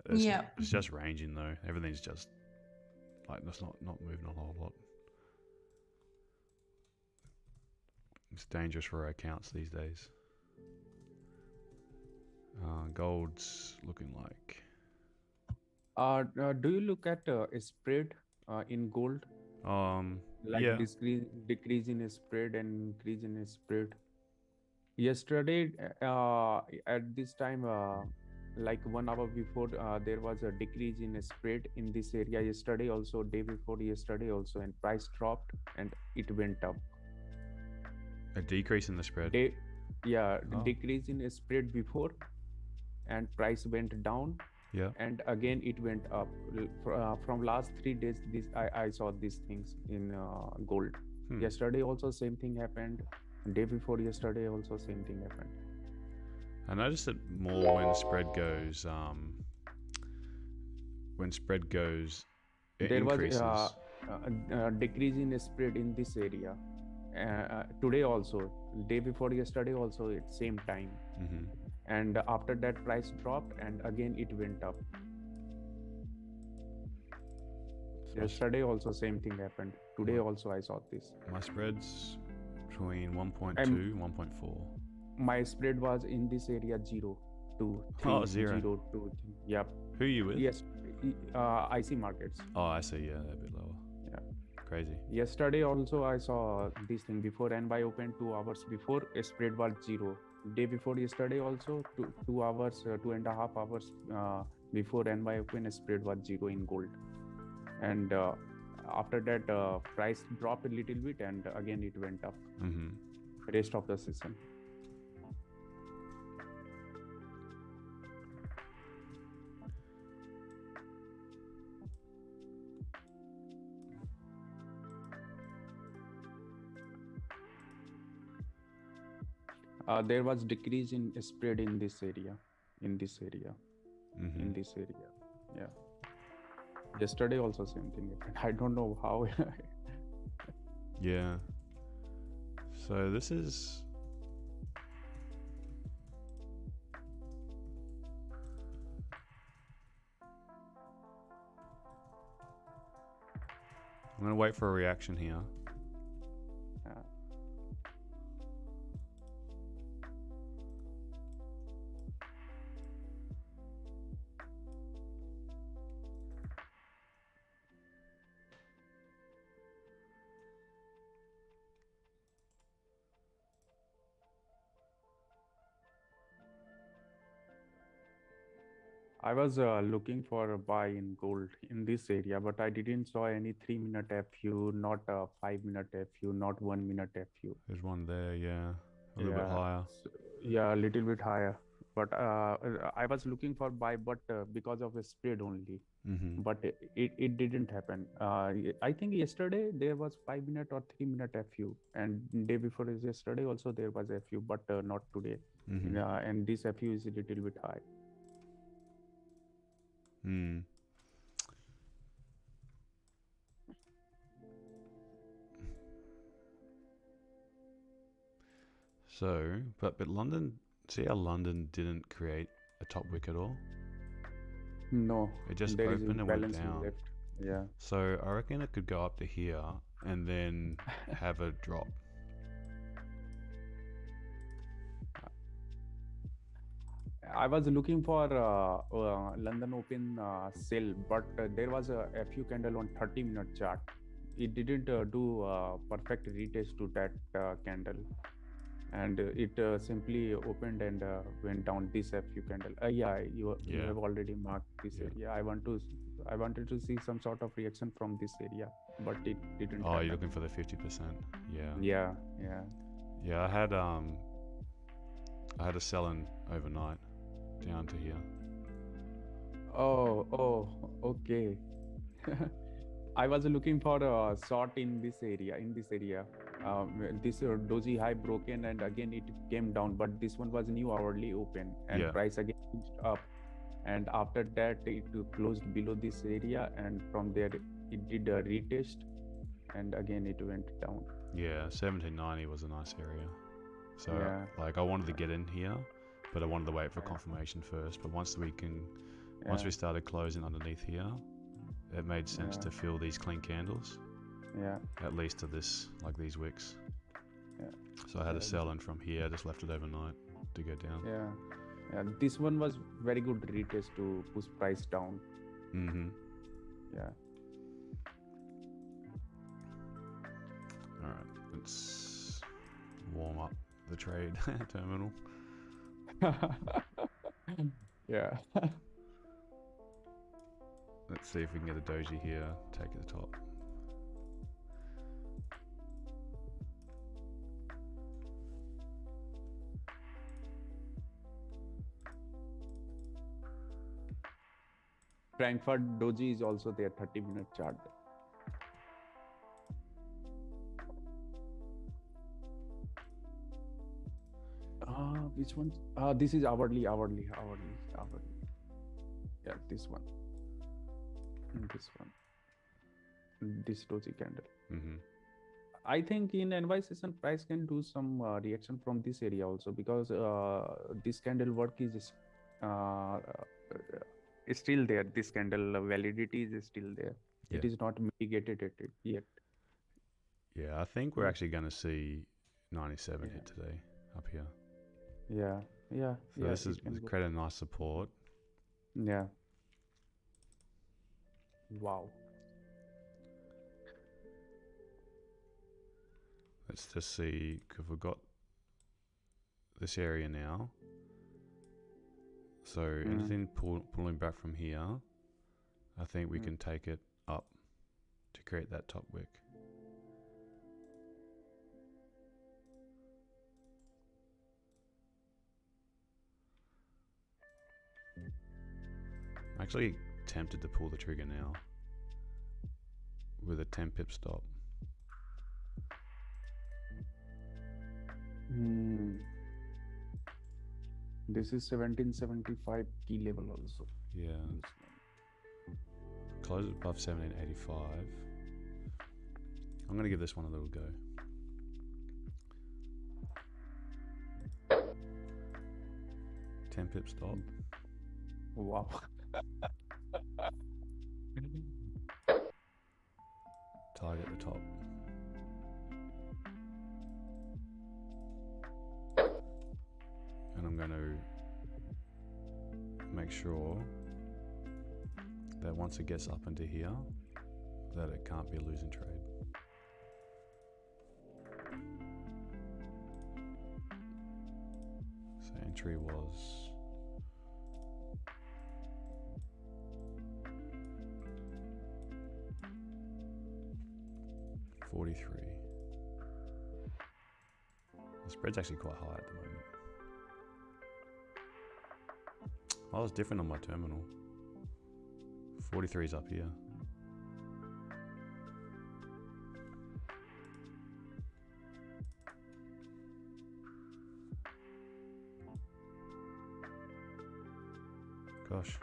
S1: It's just ranging though. Everything's just like it's not moving a whole lot. It's dangerous for our accounts these days. Gold's looking like.
S5: Do you look at a spread in gold? Like
S1: Yeah.
S5: decrease in a spread and increase in a spread. Yesterday, at this time, like 1 hour before, there was a decrease in a spread in this area. Yesterday also, day before yesterday also, and price dropped and it went up.
S1: A decrease in the spread.
S5: Decrease in a spread before, and price went down.
S1: Yeah.
S5: And again it went up. From last 3 days, I saw these things in gold. Yesterday also same thing happened. Day before yesterday also same thing happened.
S1: I noticed it more when spread goes. It
S5: there
S1: increases.
S5: was a decrease in a spread in this area. Today also, day before yesterday also, at same time.
S1: Mm-hmm.
S5: And after that price dropped and again it went up.
S1: So
S5: Yesterday also same thing happened. Today also I saw this.
S1: my spread's between 1.2 and 1.4.
S5: My spread was in this area 0 to 3.
S1: Oh, 0.
S5: 0 to 3. Yep.
S1: Who are you with?
S5: Yes. IC markets.
S1: Oh, I see. Yeah, they're a bit lower.
S5: Yeah.
S1: Crazy.
S5: Yesterday also I saw this thing before, and by open 2 hours before, a spread was 0. Day before yesterday also 2 hours, 2.5 hours before NY open, a spread was 0 in gold. And after that price dropped a little bit and again it went up.
S1: Mm-hmm.
S5: Rest of the session. There was decrease in spread in this area.
S1: Mm-hmm.
S5: Yeah. Yesterday also same thing happened. I don't know how.
S1: Yeah. So this is. I'm gonna wait for a reaction here.
S5: I was looking for a buy in gold in this area, but I didn't saw any 3 minute FU, not a 5 minute FU, not 1 minute FU.
S1: There's one there, yeah. A little bit
S5: Yeah,
S1: higher.
S5: yeah, a little bit higher. But I was looking for buy, but because of a spread only.
S1: Mm-hmm.
S5: But it didn't happen. I think yesterday there was 5 minute or 3 minute FU, and day before is yesterday also there was FU, but not today.
S1: Mm-hmm.
S5: And this FU is a little bit high.
S1: Mm. So, but London, see how London didn't create a top wick at all?
S5: No,
S1: It just
S5: there is
S1: opened and went
S5: imbalance
S1: down.
S5: left. Yeah.
S1: So I reckon it could go up to here and then have a drop.
S5: I was looking for London Open sell, but there was a FU candle on 30-minute chart. It didn't do perfect retest to that candle, and it simply opened and went down this FU candle. Yeah, you
S1: Yeah.
S5: have already marked this
S1: Yeah.
S5: area. I wanted to see some sort of reaction from this area, but it didn't.
S1: Oh,
S5: happen.
S1: you're looking for the 50%. Yeah.
S5: Yeah, yeah.
S1: Yeah, I had a sell in overnight down to here.
S5: Oh, okay. I was looking for a short in this area. This doji high broken and again it came down, but this one was new hourly open and
S1: Yeah.
S5: price again pushed up, and after that it closed below this area, and from there it did a retest, and again it went down.
S1: Yeah, 1790 was a nice area. So
S5: Yeah.
S1: like I wanted to get in here, but I wanted to wait for
S5: Yeah.
S1: confirmation first. But once we
S5: Yeah.
S1: started closing underneath here, it made sense
S5: Yeah.
S1: to fill these clean candles,
S5: Yeah.
S1: at least to this, like these wicks.
S5: Yeah.
S1: So I had a
S5: Yeah.
S1: sell in from here, just left it overnight to go down.
S5: Yeah. This one was very good retest to push price down.
S1: Mm-hmm.
S5: Yeah.
S1: Alright, let's warm up the trade terminal.
S5: Yeah.
S1: Let's see if we can get a doji here, take it to the top.
S5: Frankfurt Doji is also there, 30-minute chart. Which one? This is hourly. Yeah, this one. And this one. This Doji candle.
S1: Mm-hmm.
S5: I think in NY session price can do some reaction from this area also, because this candle work is still there. This candle validity is still there. It
S1: Yeah.
S5: is not mitigated yet.
S1: Yeah, I think we're
S5: Yeah.
S1: actually going to see 97
S5: Yeah.
S1: hit today up here.
S5: Yeah.
S1: So this is create a nice support.
S5: Yeah. Wow.
S1: Let's just see, because we've got this area now. So anything pulling back from here, I think we can take it up to create that top wick. I'm actually tempted to pull the trigger now with a 10 pip stop.
S5: This is 1775 key level also.
S1: Yeah. Close it above 1785. I'm going to give this one a little go. Pip stop.
S5: Wow.
S1: Target the top. And I'm going to make sure that once it gets up into here, that it can't be a losing trade. So entry was 43. The spread's actually quite high at the moment. Oh, it's different on my terminal. 43 is up here. Gosh,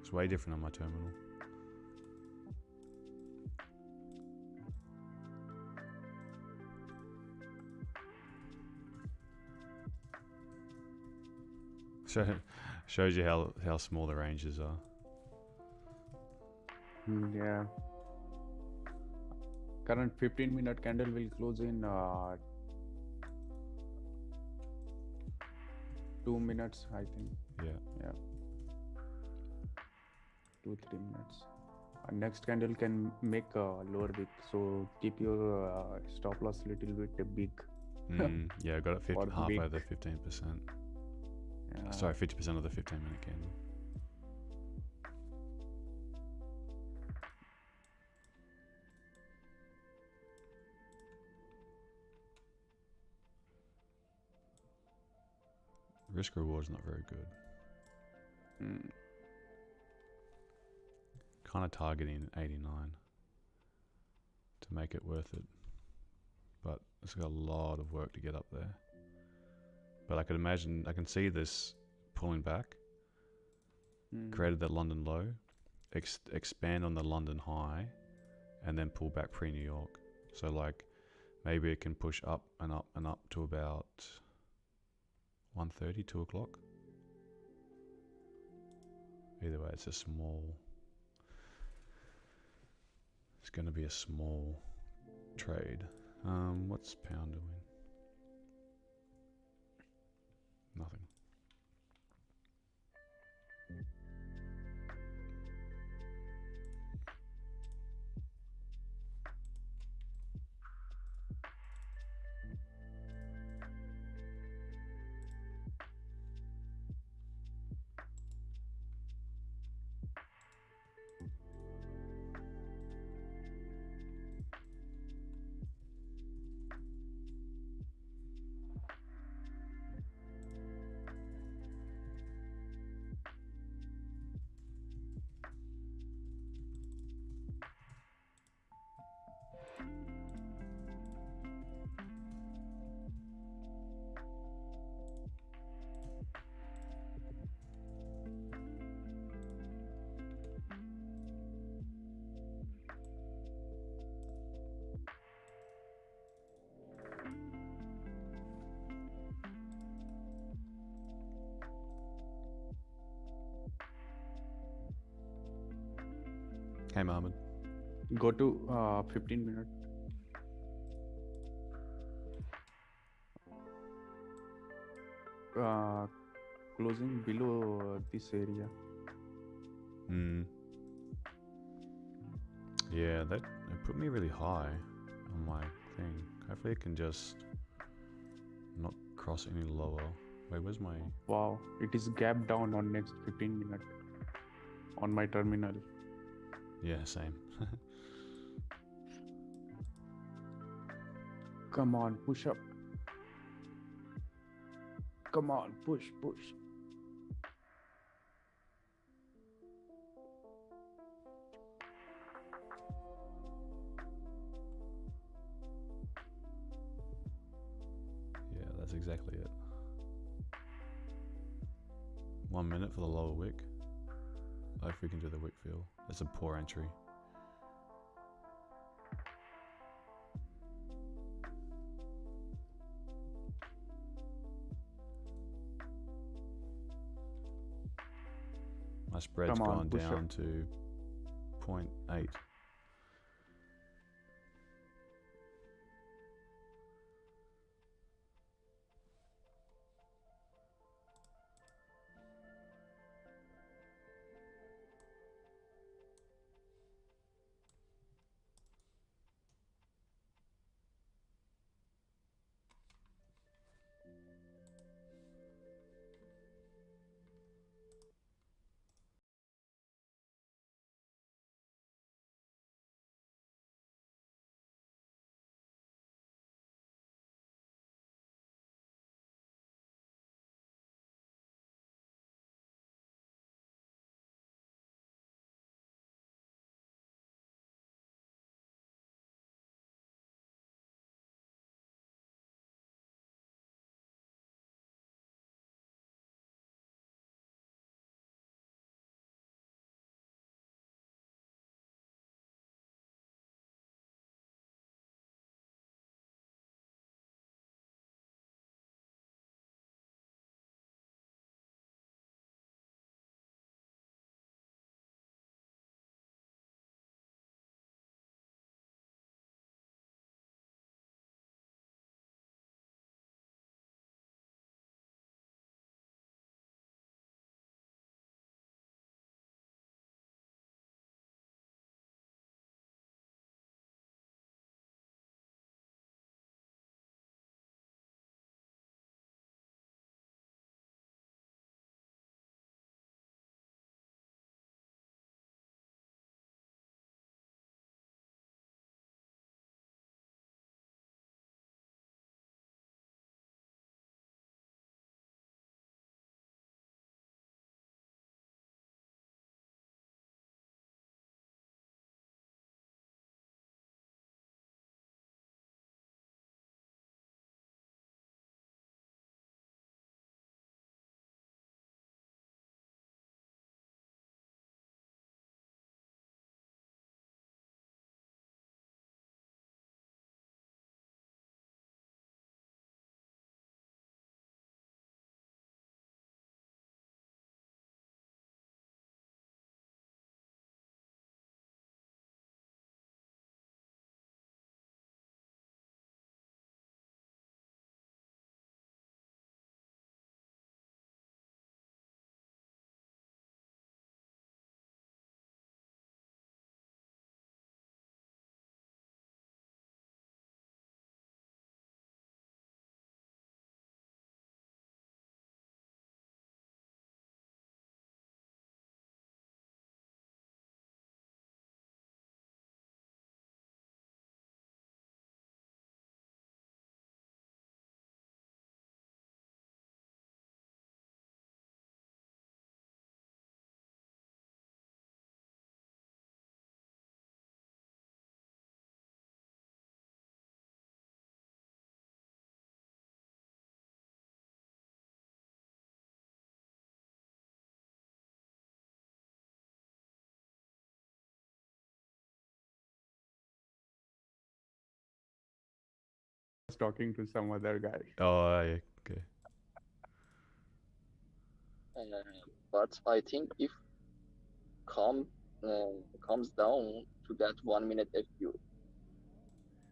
S1: it's way different on my terminal. Shows you how small the ranges are.
S5: Yeah. Current 15-minute candle will close in 2 minutes, I think.
S1: Yeah.
S5: 2-3 minutes. Next candle can make a lower wick, so keep your stop loss little bit big.
S1: Yeah, I got it
S5: Or
S1: halfway
S5: big.
S1: the 15%.
S5: Yeah.
S1: Sorry, 50% of the 15-minute candle. Risk reward is not very good. Kind of targeting 89 to make it worth it, but it's got a lot of work to get up there. But I can see this pulling back, created that London low, expand on the London high, and then pull back pre-New York. So like maybe it can push up and up and up to about 1:30, 2 o'clock. Either way, it's a small. It's going to be a small trade. What's pound doing? Nothing. Hey, Mohammed.
S5: Go to 15 minute. Closing below this area.
S1: Yeah, it put me really high on my thing. Hopefully it can just not cross any lower. Wait, where's my...
S5: Wow, it is gap down on next 15 minute on my terminal.
S1: Yeah, same.
S5: Come on, push up. Come on, push.
S1: Yeah, that's exactly it. 1 minute for the lower wick. If we can do the wick fill. That's a poor entry. My spread's
S5: Come on,
S1: gone
S5: push
S1: down
S5: up.
S1: to 0.8.
S5: talking to some other guy.
S1: Oh, yeah, okay.
S6: But I think if comes down to that 1 minute FQ,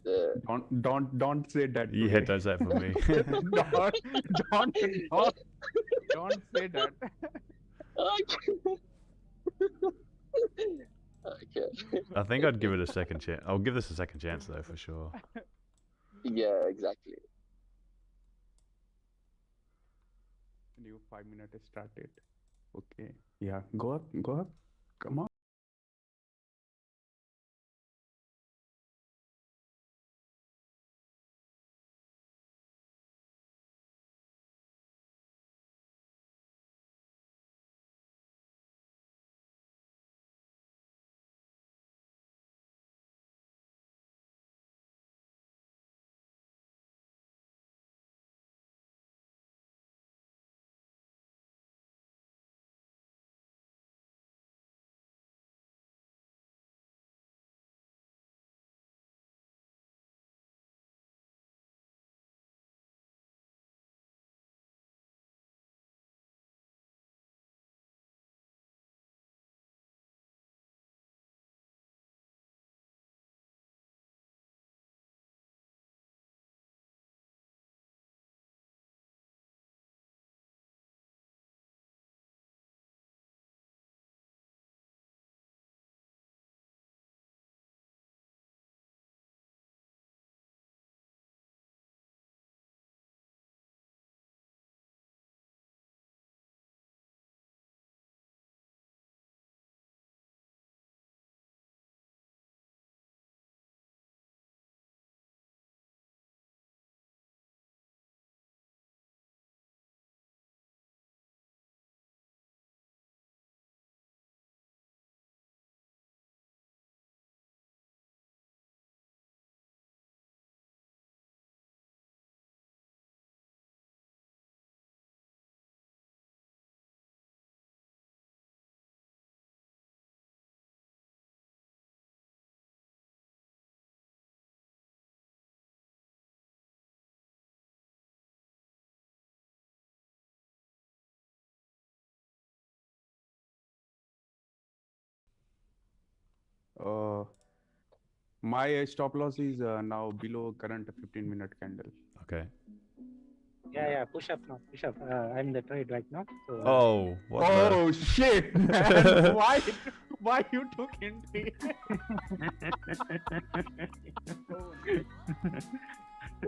S6: the
S5: Don't say that.
S1: Yeah,
S5: today.
S1: does that for me.
S5: don't say that.
S6: Okay.
S1: I think I'd give it a second chance. I'll give this a second chance though, for sure.
S6: Yeah, exactly.
S5: New 5 minutes started. Okay. Yeah. Go up. Come on. My stop loss is now below current 15-minute candle.
S1: Okay.
S7: Yeah, push up now, push up. I'm the trade right now. So,
S1: Oh, what
S5: Oh shit, man! Why you took entry?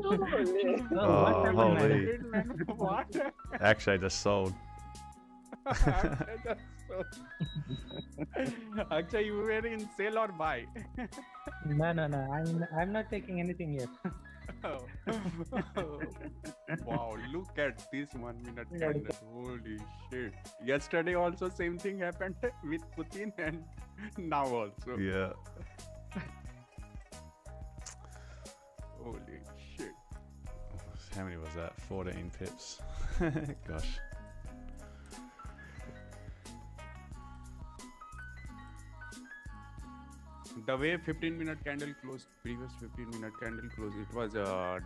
S1: Oh, holy.
S5: Man, what?
S1: Actually, I just sold.
S5: Actually, you were in sell or buy?
S7: No. I'm not taking anything yet.
S5: Wow, look at this 1 minute candle. Holy shit. Yesterday also same thing happened with Putin and now also.
S1: Yeah.
S5: Holy shit.
S1: How many was that? 14 pips. Gosh.
S5: The way 15-minute candle closed, previous 15-minute candle closed, it was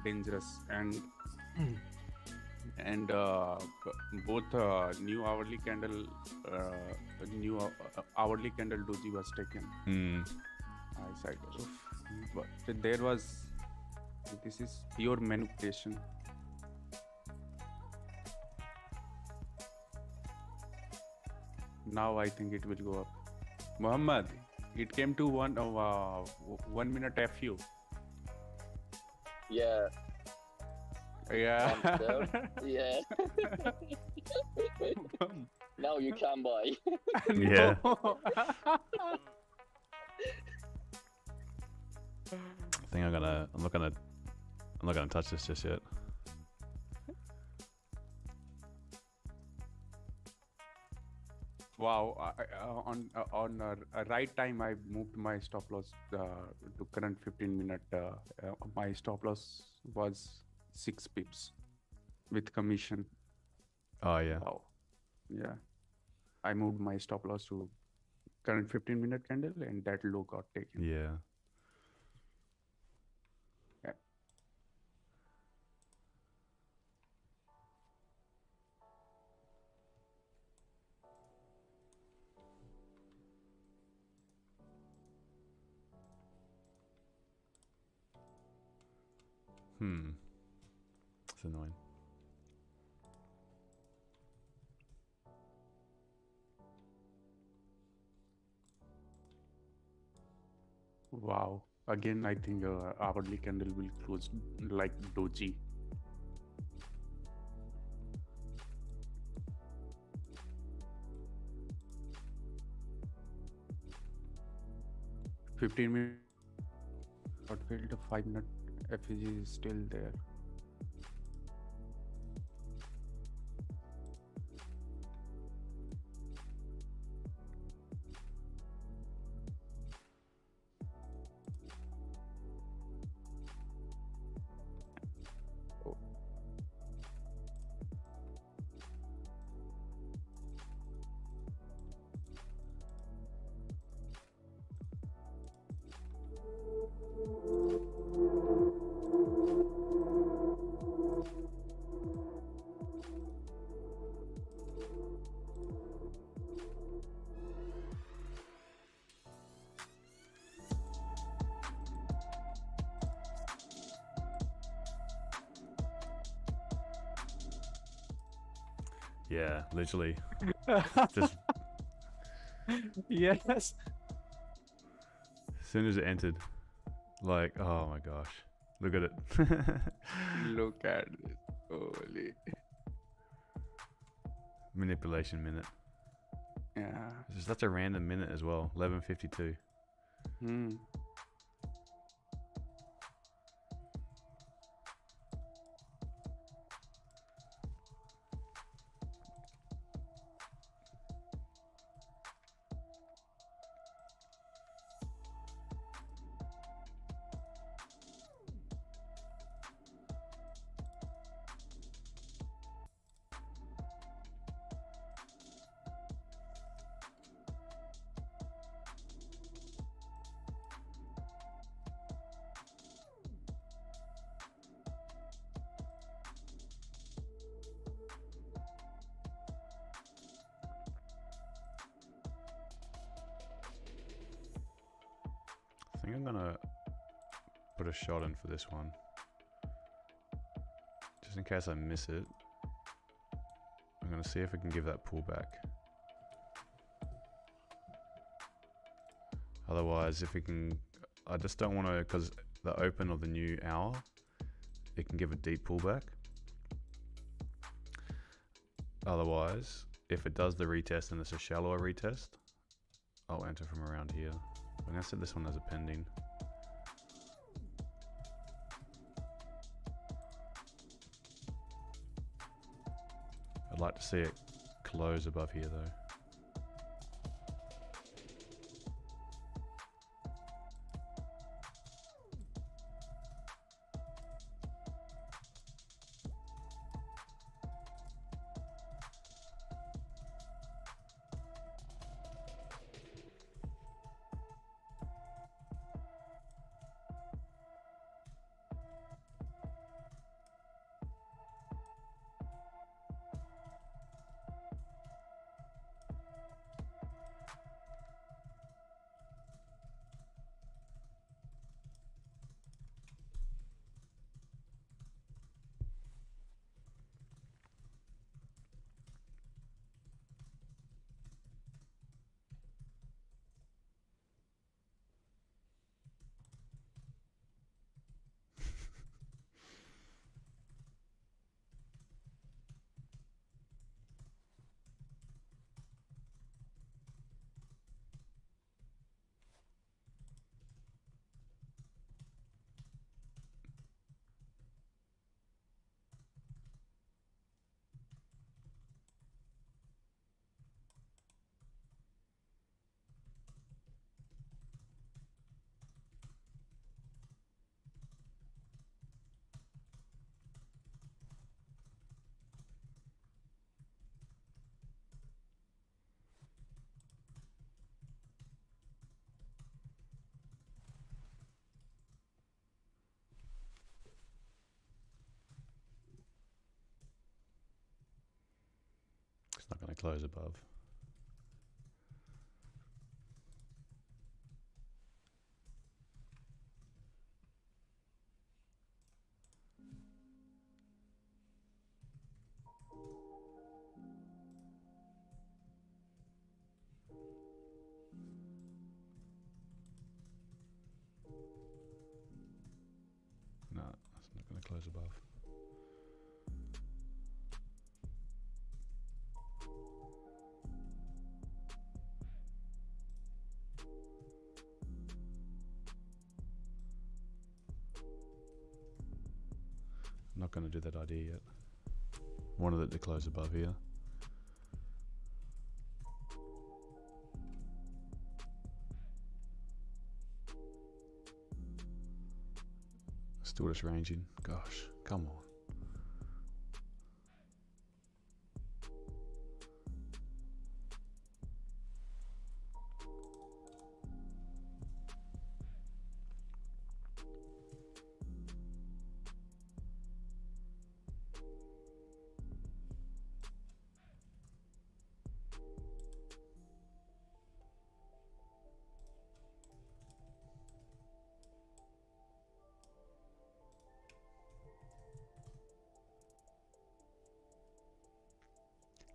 S5: dangerous and both new hourly candle doji was taken. I said, oof. But there was, this is pure manipulation. Now I think it will go up. Muhammad, it came to 1 minute FU.
S6: Yeah.
S5: Yeah.
S6: Yeah. Now you can buy.
S1: Yeah. I think I'm not gonna touch this just yet.
S5: Wow, on right time I moved my stop loss to current 15-minute. My stop loss was 6 pips with commission.
S1: Oh yeah.
S5: Wow. Yeah, I moved my stop loss to current 15-minute candle and that low got taken.
S1: Yeah. It's annoying.
S5: Wow. Again, I think hourly candle will close like doji. $15 short failed, 5-minute FEG is still there. Oh.
S1: Yeah, literally. Just
S5: Yes.
S1: as soon as it entered, like, oh my gosh, look at it.
S5: Look at this. Holy.
S1: Manipulation minute.
S5: Yeah.
S1: It's just such a random minute as well. 11:52.
S5: Hmm.
S1: I think I'm gonna put a shot in for this one, just in case I miss it. I'm gonna see if I can give that pullback. Otherwise, if we can, I just don't want to, because the open of the new hour, it can give a deep pullback. Otherwise, if it does the retest and it's a shallower retest, I'll enter from around here. I'm gonna set this one as a pending. I'd like to see it close above here though. It's not going to close above. close above. I'm not going to do that idea yet. Wanted it to close above here. Still just ranging. Gosh, come on.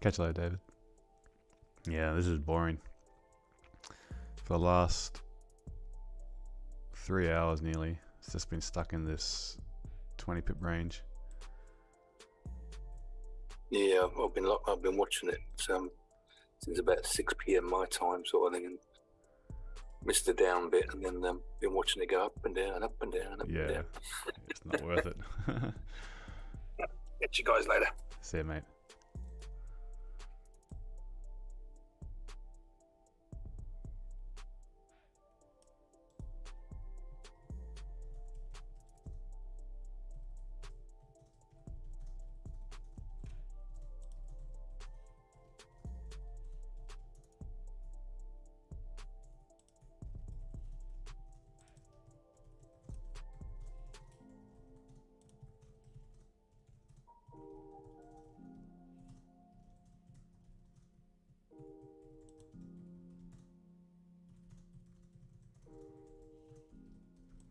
S1: Catch you later, David. Yeah, this is boring. For the last 3 hours nearly, it's just been stuck in this 20 pip range.
S4: Yeah, I've been watching it since about 6 p.m. my time, sort of thing, and missed the down bit, and then been watching it go up and down, up and down, up and
S1: Yeah,
S4: down.
S1: it's not worth it.
S4: Catch you guys later.
S1: See ya, mate.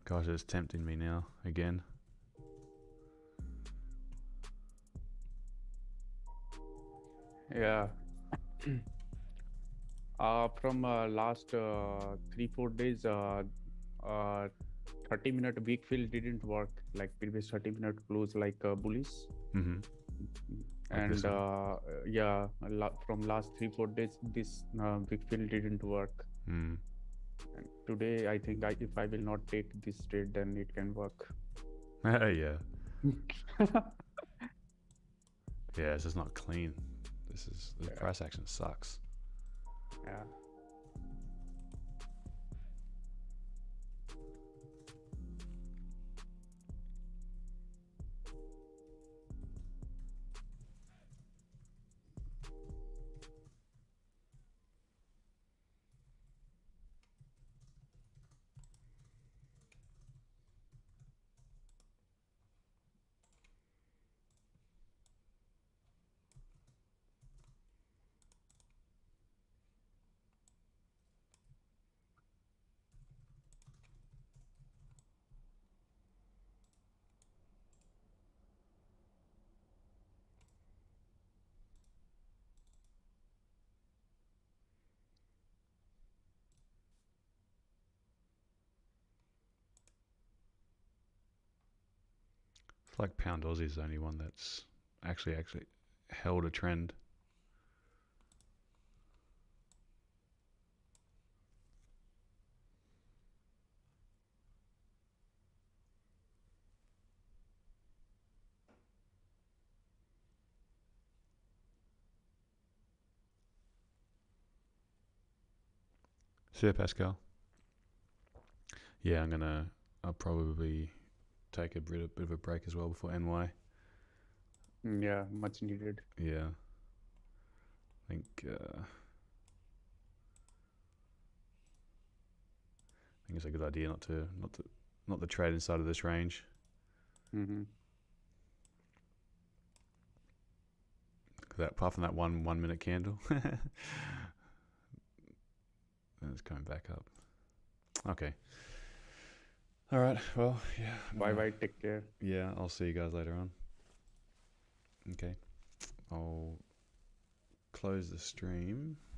S1: Gosh, it's tempting me now again.
S5: Yeah. From last 3-4 days, 30-minute weak fill didn't work like previous 30-minute close like bullish.
S1: Mm-hmm. Like this
S5: And
S1: one?
S5: yeah, from last 3-4 days, this weak fill didn't work.
S1: Mm.
S5: And today, I think if I will not take this trade, then it can work.
S1: Yeah. Yeah, it's just not clean. The price action sucks.
S5: Yeah.
S1: It's like Pound Aussie is the only one that's actually held a trend. See ya, Pascal. Yeah, I'll probably take a bit of a break as well before NY.
S5: Yeah, much needed.
S1: Yeah. I think it's a good idea not to trade inside of this range.
S5: Mm-hmm.
S1: Apart from that one minute candle. Then it's coming back up. Okay. All right. Well, yeah.
S5: Bye. Take care.
S1: Yeah, I'll see you guys later on. Okay. I'll close the stream.